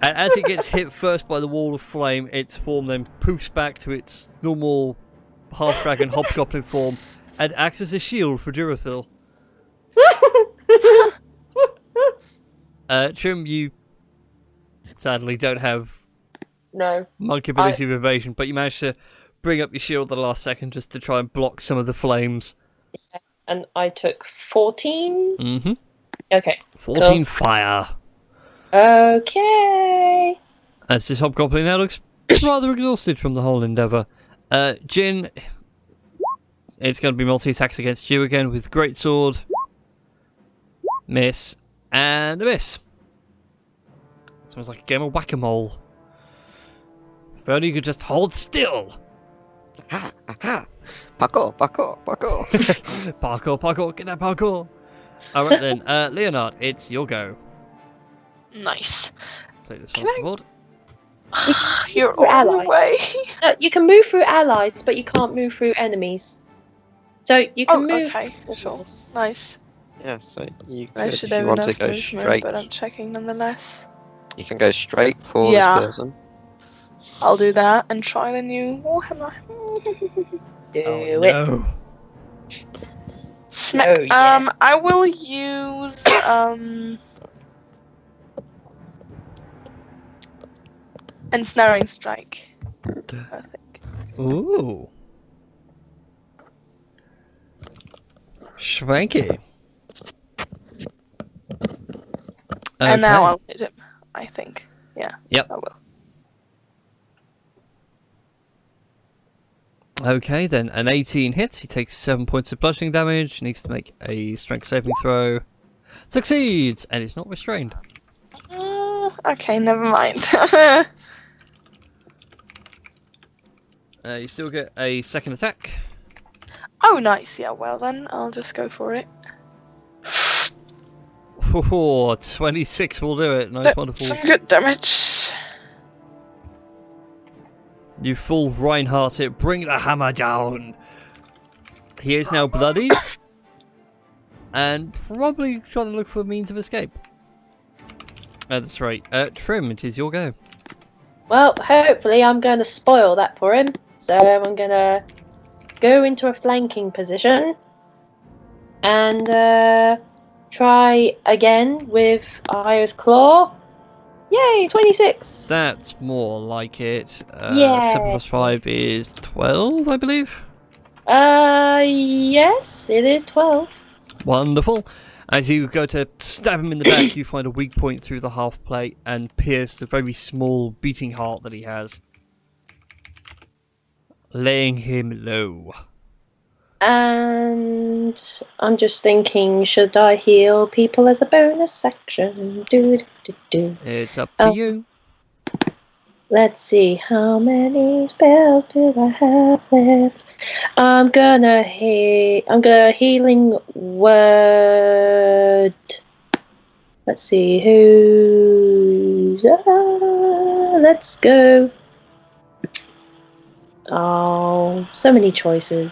[SPEAKER 1] And as it gets hit first by the wall of flame, its form then poofs back to its normal half-dragon hobgoblin form and acts as a shield for Durathil. Trim, you sadly don't have
[SPEAKER 6] No.
[SPEAKER 1] monk ability of evasion, but you managed to bring up your shield at the last second just to try and block some of the flames.
[SPEAKER 6] And I took 14.
[SPEAKER 1] Mm-hmm.
[SPEAKER 6] Okay.
[SPEAKER 1] 14 fire.
[SPEAKER 6] Okay.
[SPEAKER 1] As this hobgoblin now looks rather exhausted from the whole endeavour. Jin, it's going to be multi-attacks against you again with greatsword, miss, and a miss. Sounds like a game of whack-a-mole. If only you could just hold still.
[SPEAKER 5] Ha ha ha! Parkour, parkour, parkour!
[SPEAKER 1] Parkour, get that parkour. Alright then, Leonard, it's your go.
[SPEAKER 4] Nice.
[SPEAKER 1] Take this
[SPEAKER 4] Can
[SPEAKER 1] one off the board.
[SPEAKER 4] You're
[SPEAKER 6] We're
[SPEAKER 4] all the
[SPEAKER 6] allies.
[SPEAKER 4] way.
[SPEAKER 6] No, you can move through allies, but you can't move through enemies. So you can
[SPEAKER 4] Oh,
[SPEAKER 6] move.
[SPEAKER 4] okay. Sure. Nice.
[SPEAKER 5] Yeah, so you
[SPEAKER 4] I
[SPEAKER 5] could,
[SPEAKER 4] should
[SPEAKER 5] if
[SPEAKER 4] have
[SPEAKER 5] you want to
[SPEAKER 4] enough
[SPEAKER 5] go
[SPEAKER 4] movement,
[SPEAKER 5] straight,
[SPEAKER 4] but I'm checking nonetheless.
[SPEAKER 5] you can go straight for
[SPEAKER 4] Yeah.
[SPEAKER 5] this person.
[SPEAKER 4] I'll do that and try the new Warhammer.
[SPEAKER 6] Do
[SPEAKER 1] Oh
[SPEAKER 6] it.
[SPEAKER 1] no.
[SPEAKER 6] Oh, yeah.
[SPEAKER 4] I will use ensnaring strike. I think.
[SPEAKER 1] Ooh. Schwanky.
[SPEAKER 4] And now
[SPEAKER 1] Okay.
[SPEAKER 4] I'll hit him. I think. Yeah.
[SPEAKER 1] Yep.
[SPEAKER 4] I will.
[SPEAKER 1] Okay, then an 18 hits. He takes 7 points of bludgeoning damage. He needs to make a strength saving throw. Succeeds, and he's not restrained.
[SPEAKER 4] Okay, never mind.
[SPEAKER 1] You still get a second attack.
[SPEAKER 4] Oh, nice. Yeah. Well then, I'll just go for it.
[SPEAKER 1] Oh, 26 will do it. Nice, wonderful.
[SPEAKER 4] Some good damage.
[SPEAKER 1] You full Reinhardt it. Bring the hammer down. He is now bloodied. And probably trying to look for a means of escape. That's right. Trim, it is your go.
[SPEAKER 6] Well, hopefully I'm going to spoil that for him. So I'm going to go into a flanking position and try again with Iron's Claw. Yay, 26!
[SPEAKER 1] That's more like it.
[SPEAKER 6] Yeah.
[SPEAKER 1] 7 plus 5 is 12, I believe.
[SPEAKER 6] Yes, it is 12.
[SPEAKER 1] Wonderful. As you go to stab him in the back, you find a weak point through the half plate and pierce the very small beating heart that he has, laying him low.
[SPEAKER 6] And I'm just thinking, should I heal people as a bonus section?
[SPEAKER 1] It's up to
[SPEAKER 6] Oh.
[SPEAKER 1] you.
[SPEAKER 6] Let's see, how many spells do I have left? I'm gonna healing word. Let's see who's. Let's go. Oh, so many choices.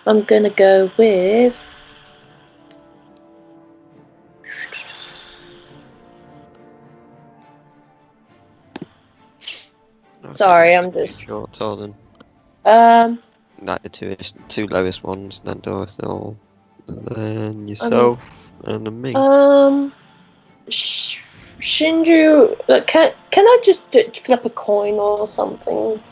[SPEAKER 6] I'm gonna go with.
[SPEAKER 5] Okay,
[SPEAKER 6] Sorry, I'm
[SPEAKER 5] too
[SPEAKER 6] just.
[SPEAKER 5] short, Torden. Like the two lowest ones, then Dorthil, and then yourself, and then me.
[SPEAKER 6] Shinju, can I just flip a coin or something?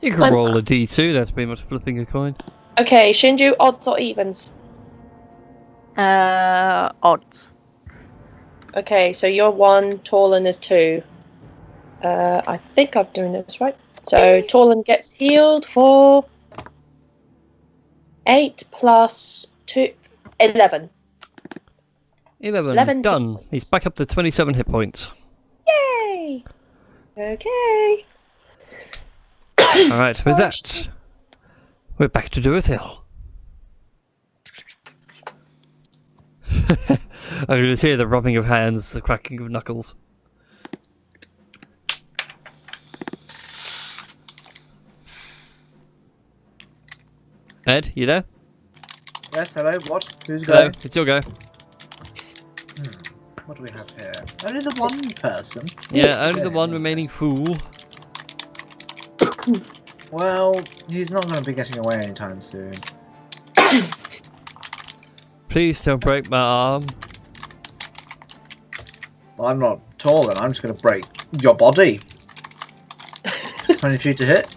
[SPEAKER 1] You can roll a d2, that's pretty much flipping a coin.
[SPEAKER 6] Okay, Shinju, odds or evens?
[SPEAKER 2] Odds.
[SPEAKER 6] Okay, so you're 1, Torlin is 2. I think I'm doing this right. So Torlin gets healed for 8 plus 2, 11. 11
[SPEAKER 1] Done.
[SPEAKER 6] hit
[SPEAKER 1] He's
[SPEAKER 6] points.
[SPEAKER 1] back up to 27 hit points.
[SPEAKER 6] Yay! Okay.
[SPEAKER 1] Alright, with that, we're back to Dorthil. I can just hear the rubbing of hands, the cracking of knuckles. Ed, you there?
[SPEAKER 3] Yes, hello, what? Who's
[SPEAKER 1] Hello,
[SPEAKER 3] going?
[SPEAKER 1] it's your go.
[SPEAKER 3] What do we have here? Only the one person?
[SPEAKER 1] Yeah, only the one remaining fool.
[SPEAKER 3] Well, he's not going to be getting away anytime soon.
[SPEAKER 1] Please don't break my arm.
[SPEAKER 3] Well, I'm not tall, and I'm just going to break your body. 23 to hit.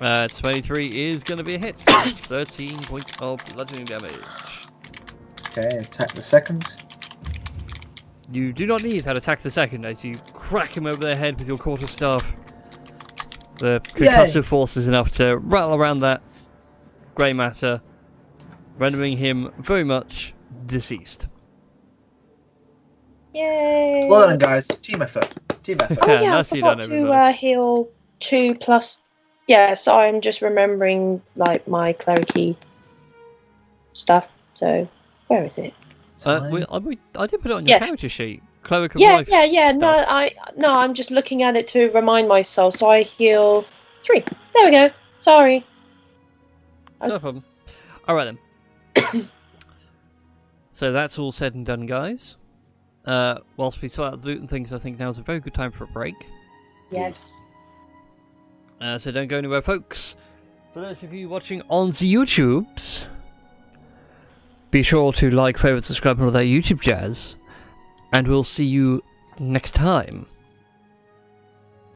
[SPEAKER 1] 23 is going to be a hit. 13 points of bludgeoning damage.
[SPEAKER 3] Okay, attack the second.
[SPEAKER 1] You do not need that attack the second as you crack him over the head with your quarterstaff. The concussive force is enough to rattle around that grey matter, rendering him very much deceased.
[SPEAKER 6] Yay!
[SPEAKER 3] Well done, guys. Team effort. Team effort.
[SPEAKER 6] Oh yeah, I
[SPEAKER 1] nicely done,
[SPEAKER 6] forgot
[SPEAKER 1] everybody.
[SPEAKER 6] to heal 2 plus. Yeah, so I'm just remembering like my clericy stuff. So where is it?
[SPEAKER 1] I did put it on your
[SPEAKER 6] Yeah.
[SPEAKER 1] character sheet. Cleric of
[SPEAKER 6] Yeah,
[SPEAKER 1] life.
[SPEAKER 6] yeah.
[SPEAKER 1] stuff.
[SPEAKER 6] I'm just looking at it to remind myself. So I heal 3. There we go. Sorry.
[SPEAKER 1] No problem. Alright then. So that's all said and done, guys. Whilst we sort out the loot and things, I think now's a very good time for a break.
[SPEAKER 6] Yes.
[SPEAKER 1] So don't go anywhere, folks. For those of you watching on the YouTubes, be sure to like, favorite, subscribe, and all that YouTube jazz. And we'll see you next time.